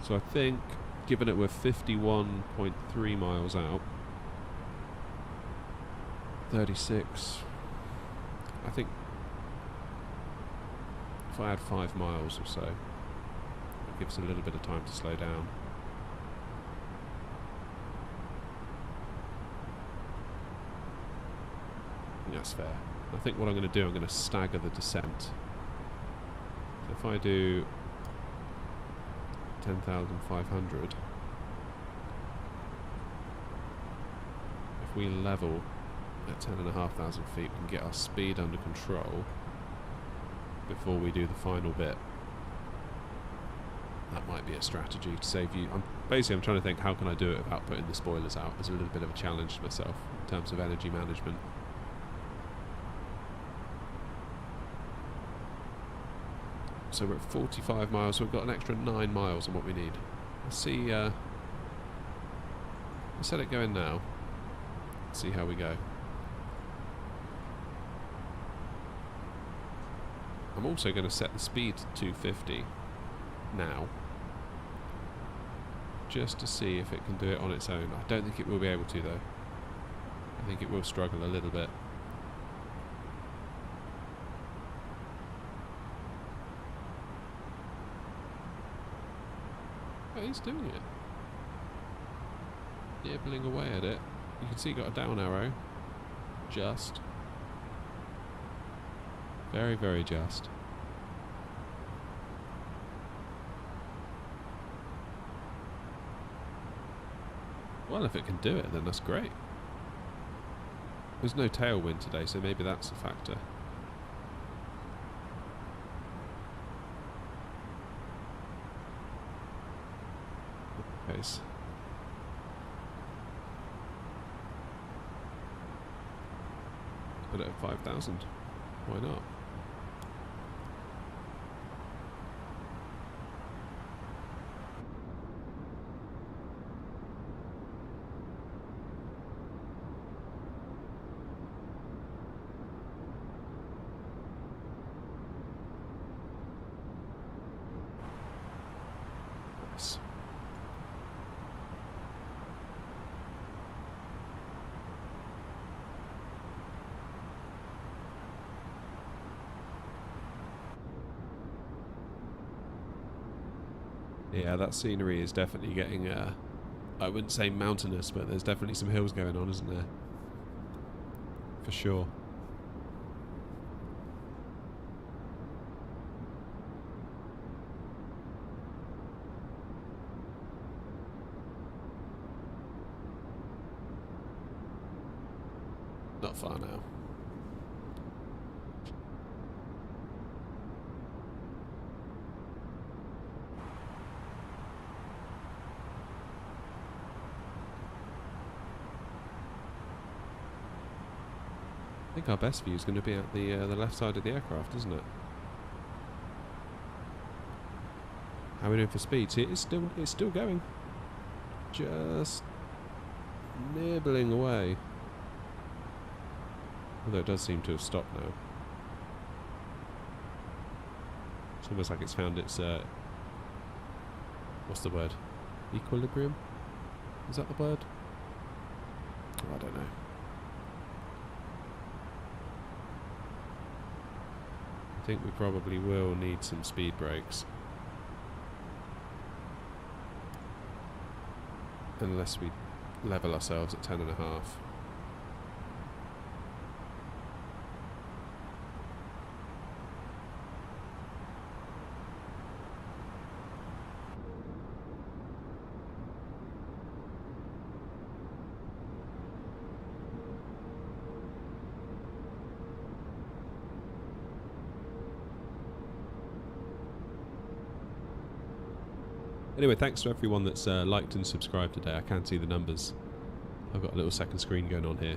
So I think, given it we're 51.3 miles out, 36, I think if I add 5 miles or so, it gives a little bit of time to slow down. That's fair. I think what I'm going to do, I'm going to stagger the descent. So if I do 10,500, if we level at 10,500 feet, we can get our speed under control before we do the final bit. That might be a strategy to save you. I'm trying to think, how can I do it without putting the spoilers out? It's a little bit of a challenge to myself in terms of energy management. So we're at 45 miles, so we've got an extra 9 miles on what we need. Let's see, let's let it go in now. See how we go. I'm also going to set the speed to 250 now, just to see if it can do it on its own. I don't think it will be able to though. I think it will struggle a little bit. Oh, he's doing it. Nibbling away at it. You can see he got a down arrow. Just. Very, very just. Well, if it can do it, then that's great. There's no tailwind today, so maybe that's a factor. Pace. Put it at 5,000. Why not? Nice. Yeah, that scenery is definitely getting, I wouldn't say mountainous, but there's definitely some hills going on, isn't there? For sure. Not far now. I think our best view is going to be at the left side of the aircraft, isn't it? How are we doing for speed? See, it's still going. Just nibbling away. Although it does seem to have stopped now. It's almost like it's found its what's the word? Equilibrium? Is that the word? Oh, I don't know. I think we probably will need some speed brakes. Unless we level ourselves at 10.5. Anyway, thanks to everyone that's liked and subscribed today. I can see the numbers. I've got a little second screen going on here.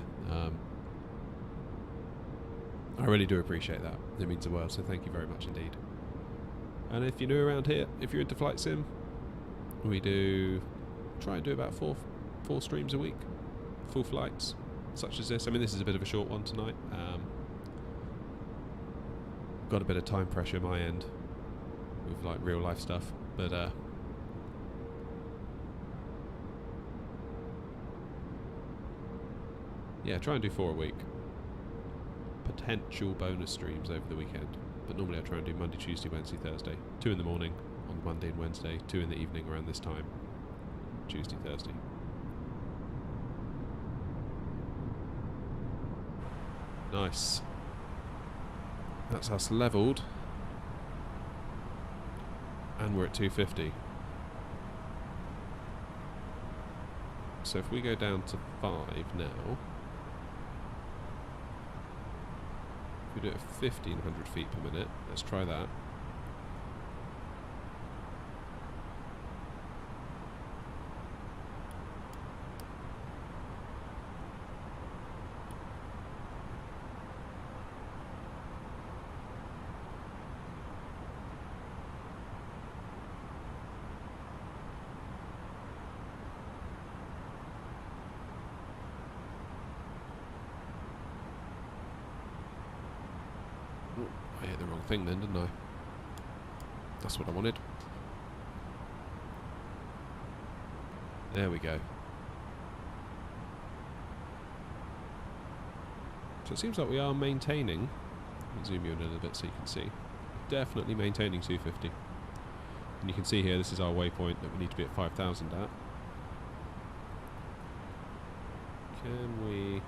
I really do appreciate that. It means the world, so thank you very much indeed. And if you're new around here, if you're into flight sim, we try and do about four streams a week. Full flights, such as this. I mean, this is a bit of a short one tonight. Got a bit of time pressure my end with like real life stuff, but yeah, try and do 4 a week. Potential bonus streams over the weekend. But normally I try and do Monday, Tuesday, Wednesday, Thursday. 2 in the morning on Monday and Wednesday. 2 in the evening around this time. Tuesday, Thursday. Nice. That's us levelled. And we're at 250. So if we go down to 5 now... we do it at 1,500 feet per minute. Let's try that. Oh, I hit the wrong thing then, didn't I? That's what I wanted. There we go. So it seems like we are maintaining. I'll zoom you in a little bit so you can see. Definitely maintaining 250. And you can see here, this is our waypoint that we need to be at 5,000 at. Can we...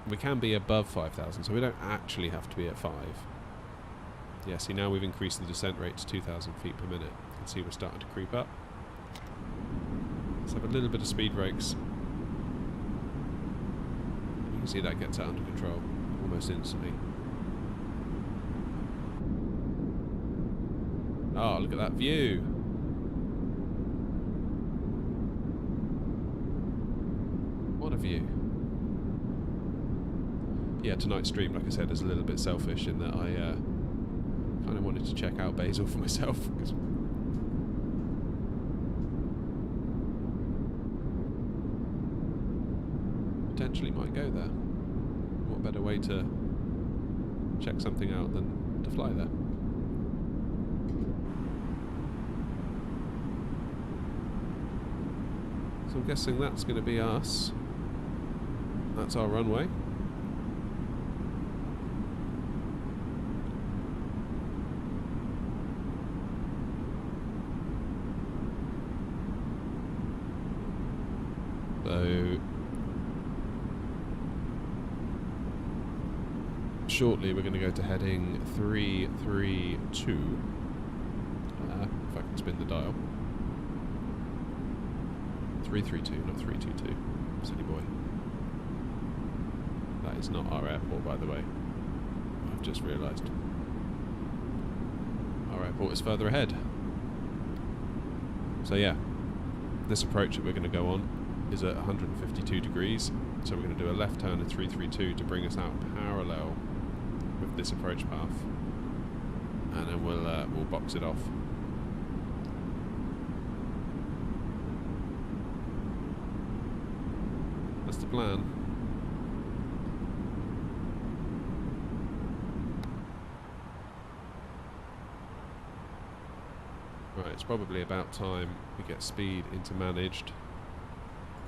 We can be above 5,000, so we don't actually have to be at 5. Yeah, see now we've increased the descent rate to 2,000 feet per minute. You can see we're starting to creep up. Let's have a little bit of speed brakes. You can see that gets out under control almost instantly. Oh, look at that view! What a view. Yeah, tonight's stream, like I said, is a little bit selfish in that I kind of wanted to check out Basel for myself, because potentially might go there. What better way to check something out than to fly there? So I'm guessing that's going to be us. That's our runway. So shortly we're going to go to heading 332. If I can spin the dial. 332, not 322. Silly boy. That is not our airport, by the way. I've just realised. Our airport is further ahead. So yeah, this approach that we're going to go on is at 152 degrees. So we're going to do a left turn at 332 to bring us out parallel with this approach path. And then we'll box it off. That's the plan. Right, it's probably about time we get speed into managed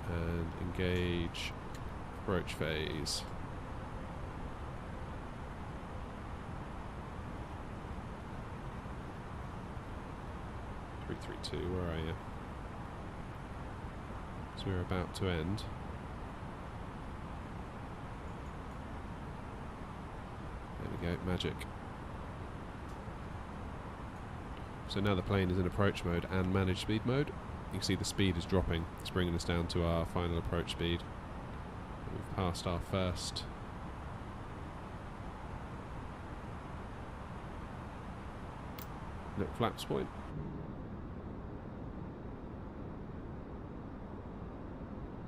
and engage approach phase. Where are you? So we're about to end. There we go, magic. So now the plane is in approach mode and managed speed mode. You can see the speed is dropping. It's bringing us down to our final approach speed. We've passed our first little flaps point.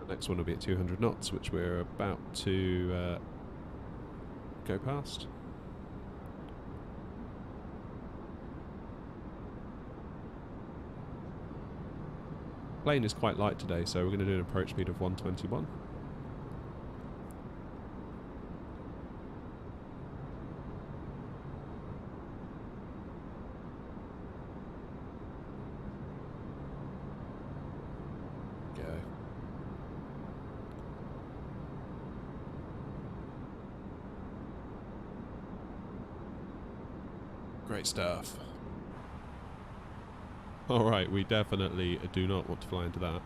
The next one will be at 200 knots, which we're about to go past. Plane is quite light today, so we're going to do an approach speed of 121. Great stuff. Alright, we definitely do not want to fly into that.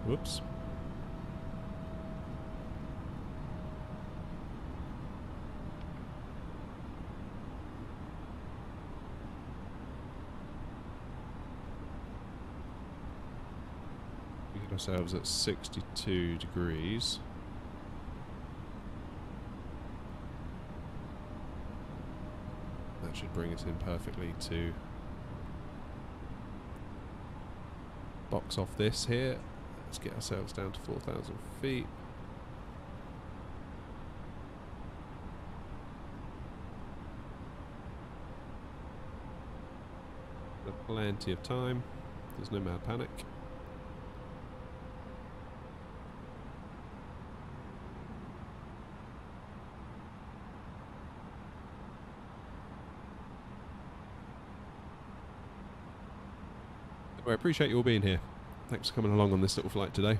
Whoops. Ourselves at 62 degrees. That should bring us in perfectly to box off this here. Let's get ourselves down to 4,000 feet. Plenty of time. There's no mad panic. Well, I appreciate you all being here. Thanks for coming along on this little flight today.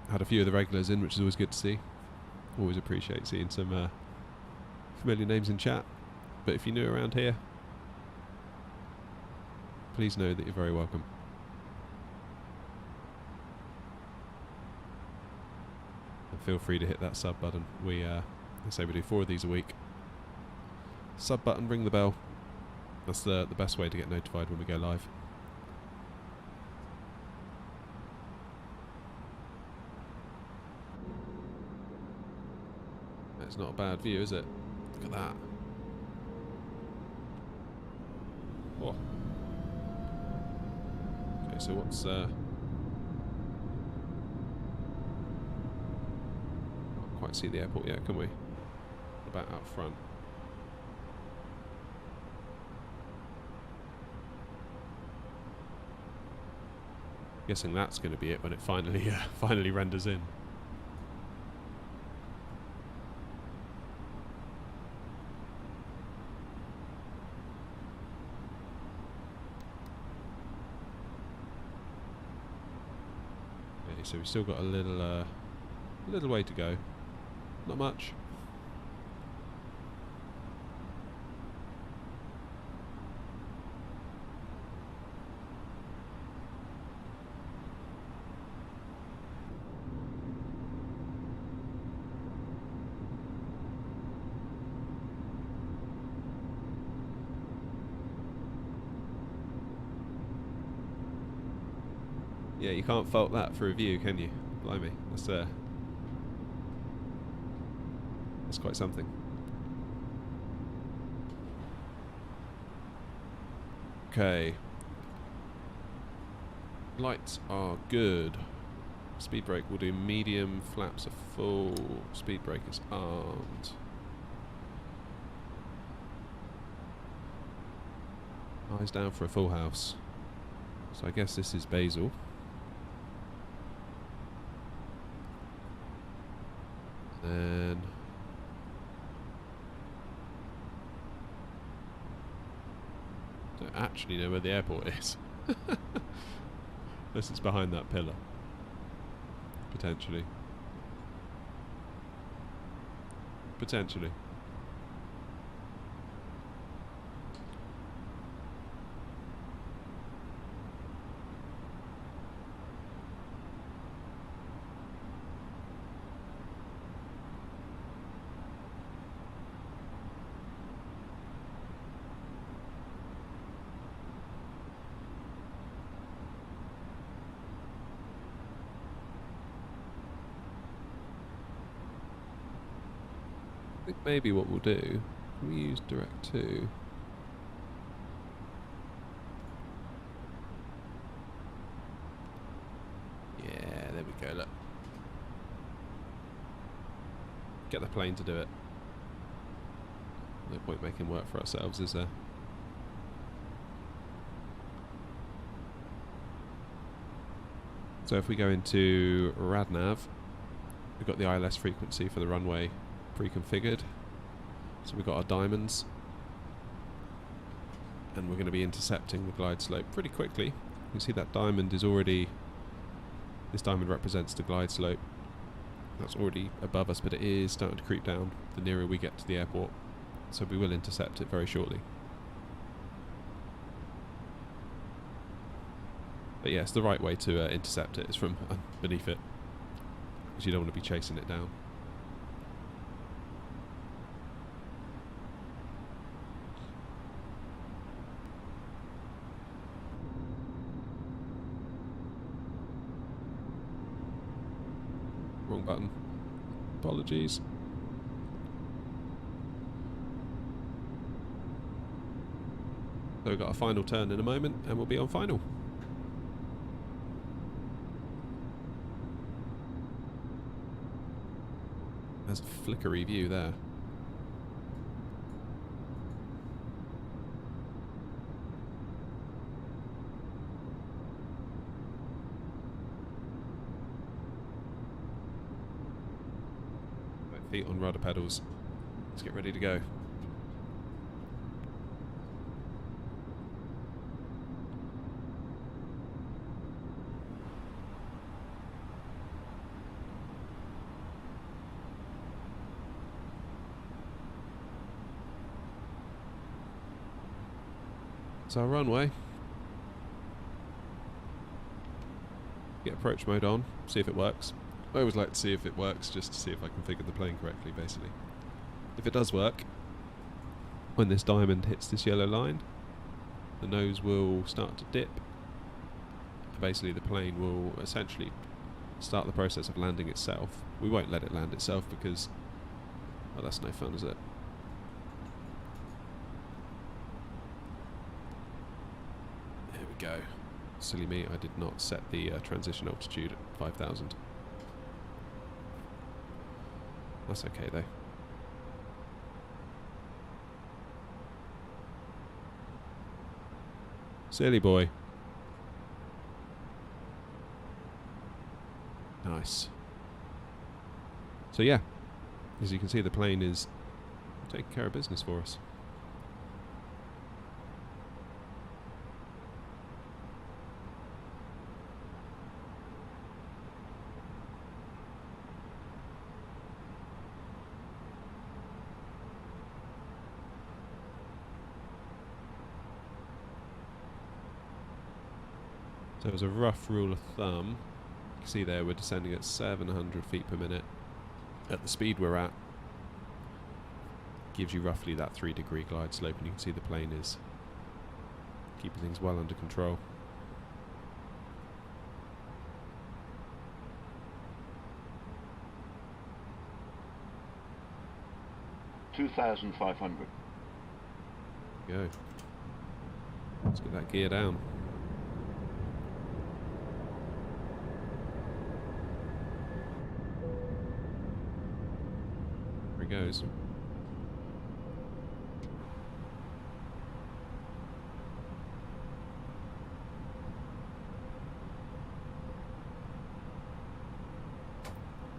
Had a few of the regulars in, which is always good to see. Always appreciate seeing some familiar names in chat. But if you're new around here, please know that you're very welcome. And feel free to hit that sub button. I say we do 4 of these a week. Sub button, ring the bell. That's the best way to get notified when we go live. It's not a bad view, is it? Look at that. Oh. Okay, so what's can't quite see the airport yet, can we? About out front. Guessing that's going to be it when it finally renders in. So we've still got a little way to go. Not much. Yeah, you can't fault that for a view, can you? Blimey, that's quite something. Okay. Lights are good. Speed brake will do medium, flaps are full, speed brake is armed. Eyes down for a full house. So I guess this is Basel. Then don't actually know where the airport is. Unless it's behind that pillar. Potentially. Potentially. I think maybe what we'll do, can we use direct to? Yeah, there we go, look. Get the plane to do it. No point making work for ourselves, is there? So if we go into RadNav, we've got the ILS frequency for the runway pre-configured. So we've got our diamonds. And we're going to be intercepting the glide slope pretty quickly. You can see that diamond is already... This diamond represents the glide slope. That's already above us, but it is starting to creep down the nearer we get to the airport. So we will intercept it very shortly. But yes, the right way to intercept it is from beneath it, because you don't want to be chasing it down. Wrong button. Apologies. So we've got a final turn in a moment, and we'll be on final. There's a flickery view there. feet on rudder pedals. Let's get ready to go. So our runway. Get approach mode on, see if it works. I always like to see if it works, just to see if I configured the plane correctly, basically. If it does work, when this diamond hits this yellow line, the nose will start to dip. Basically the plane will essentially start the process of landing itself. We won't let it land itself because, well, that's no fun, is it? There we go. Silly me, I did not set the transition altitude at 5,000. That's okay though. Silly boy. Nice. So yeah, as you can see, the plane is taking care of business for us. So as a rough rule of thumb, you can see there we're descending at 700 feet per minute. At the speed we're at, gives you roughly that 3-degree glide slope, and you can see the plane is keeping things well under control. $2,500. Go. Let's get that gear down. There he goes.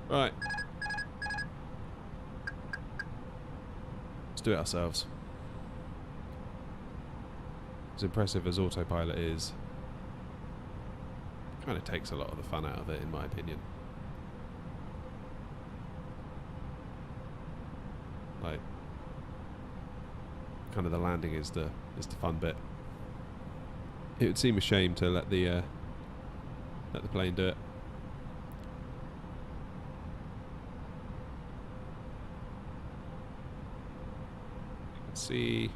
Right. Let's do it ourselves. As impressive as autopilot is, kind of takes a lot of the fun out of it, in my opinion. Like, kind of the landing is the fun bit. It would seem a shame to let the plane do it. You can see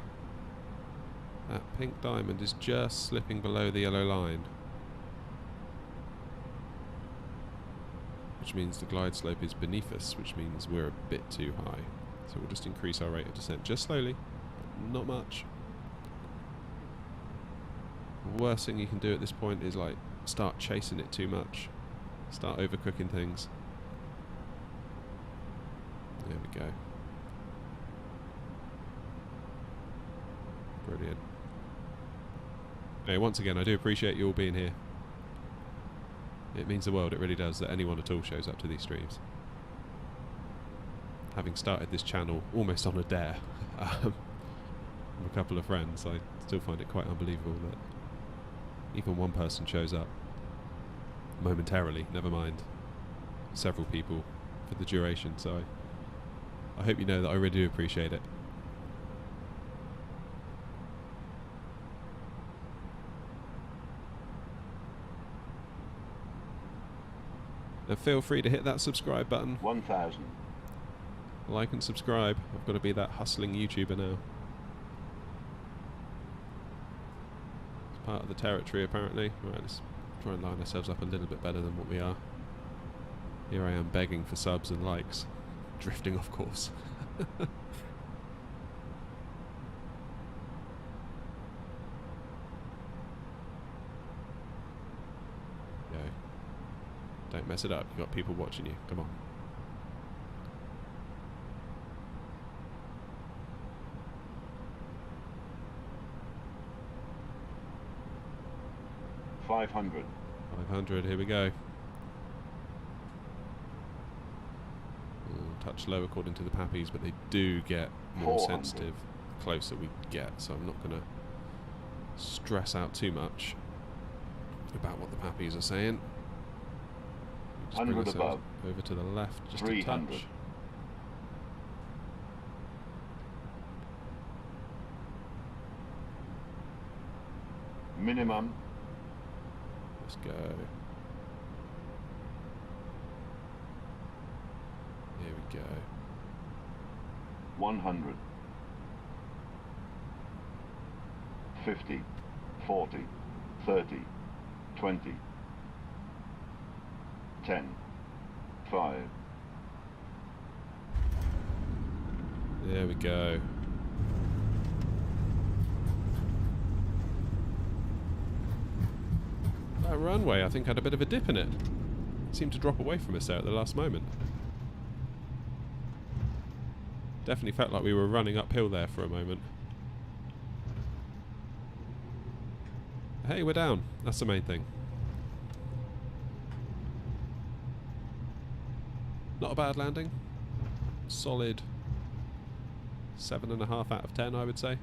that pink diamond is just slipping below the yellow line, which means the glide slope is beneath us, which means we're a bit too high. So we'll just increase our rate of descent just slowly, not much. The worst thing you can do at this point is like start chasing it too much, start overcooking things. There we go. Brilliant. Hey, once again, I do appreciate you all being here. It means the world, it really does, that anyone at all shows up to these streams. Having started this channel almost on a dare with a couple of friends, I still find it quite unbelievable that even one person shows up momentarily, never mind several people for the duration. So I hope you know that I really do appreciate it. And feel free to hit that subscribe button. 1,000. Like and subscribe. I've got to be that hustling YouTuber now. It's part of the territory, apparently. Right, let's try and line ourselves up a little bit better than what we are. Here I am begging for subs and likes. Drifting off course. Go. Don't mess it up. You've got people watching you. Come on. $500. 500, here we go. touch low according to the pappies, but they do get more sensitive the closer we get, so I'm not going to stress out too much about what the pappies are saying. Just bring ourselves over to the left, just a touch. Minimum. Let's go. Here we go. 100. 50. 40. 30. 20. 10. 5. There we go. That runway, I think, had a bit of a dip in it. It seemed to drop away from us there at the last moment. Definitely felt like we were running uphill there for a moment. Hey, we're down. That's the main thing. Not a bad landing. Solid 7.5 out of 10, I would say.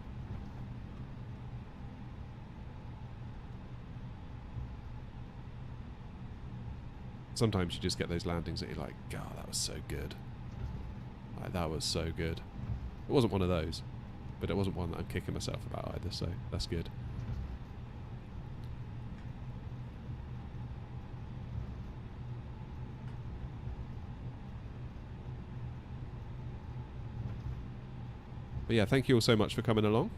Sometimes you just get those landings that you're like, God, that was so good. Like, that was so good. It wasn't one of those, but it wasn't one that I'm kicking myself about either, so that's good. But yeah, thank you all so much for coming along.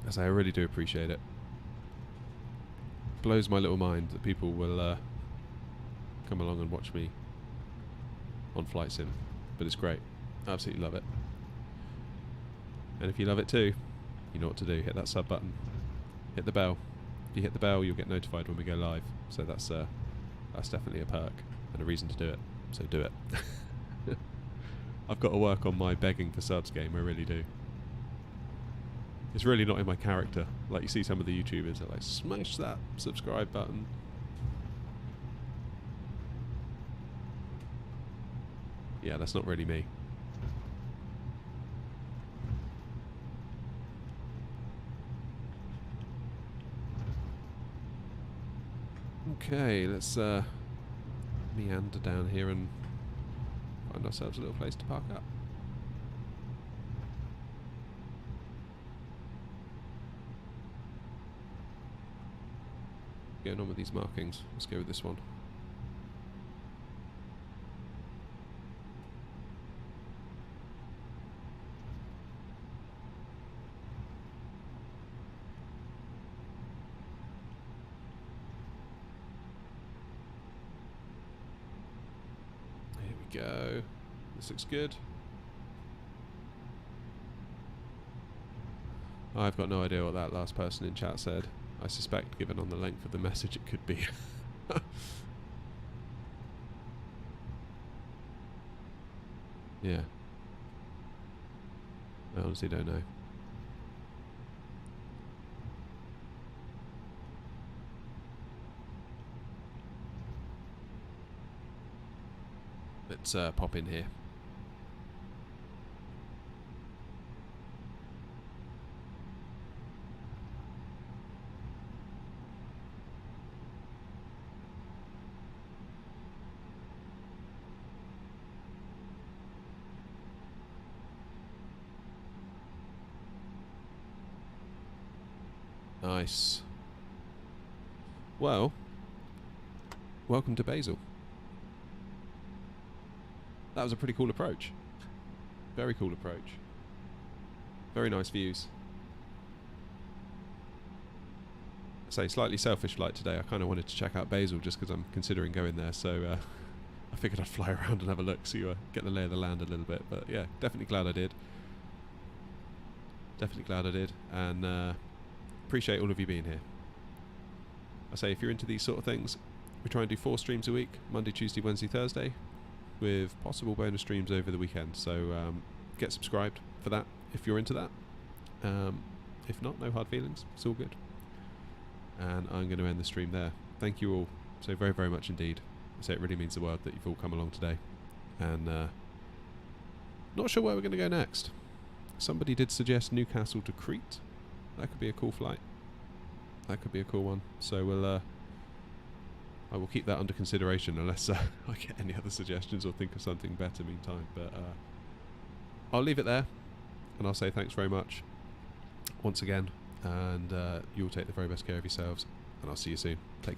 As I really do appreciate it. Blows my little mind that people will come along and watch me on Flight Sim, but it's great. I absolutely love it. And if you love it too, you know what to do. Hit that sub button, hit the bell. If you hit the bell, you'll get notified when we go live. So that's definitely a perk and a reason to do it. So do it. I've got to work on my begging for subs game. I really do. It's really not in my character. Like you see some of the YouTubers that like smash that subscribe button. Yeah, that's not really me. Okay, let's meander down here and find ourselves a little place to park up. Going on with these markings. Let's go with this one. Here we go. This looks good. I've got no idea what that last person in chat said. I suspect, given on the length of the message, it could be. Yeah. I honestly don't know. Let's pop in here. Nice. Well, welcome to Basel. That was a pretty cool approach. Very cool approach. Very nice views. Say, slightly selfish flight today. I kind of wanted to check out Basel just because I'm considering going there, so I figured I'd fly around and have a look, so you get the lay of the land a little bit. But yeah, definitely glad I did. Definitely glad I did, and appreciate all of you being here. I say, if you're into these sort of things, we try and do 4 streams a week, Monday, Tuesday, Wednesday, Thursday, with possible bonus streams over the weekend. So get subscribed for that if you're into that. If not, no hard feelings. It's all good. And I'm going to end the stream there. Thank you all so very, very much indeed So it really means the world that you've all come along today. And not sure where we're going to go next. Somebody did suggest Newcastle to Crete. That could be a cool flight. That could be a cool one. So we'll I will keep that under consideration unless I get any other suggestions or think of something better meantime. But I'll leave it there, and I'll say thanks very much once again, and you'll take the very best care of yourselves, and I'll see you soon. Take care.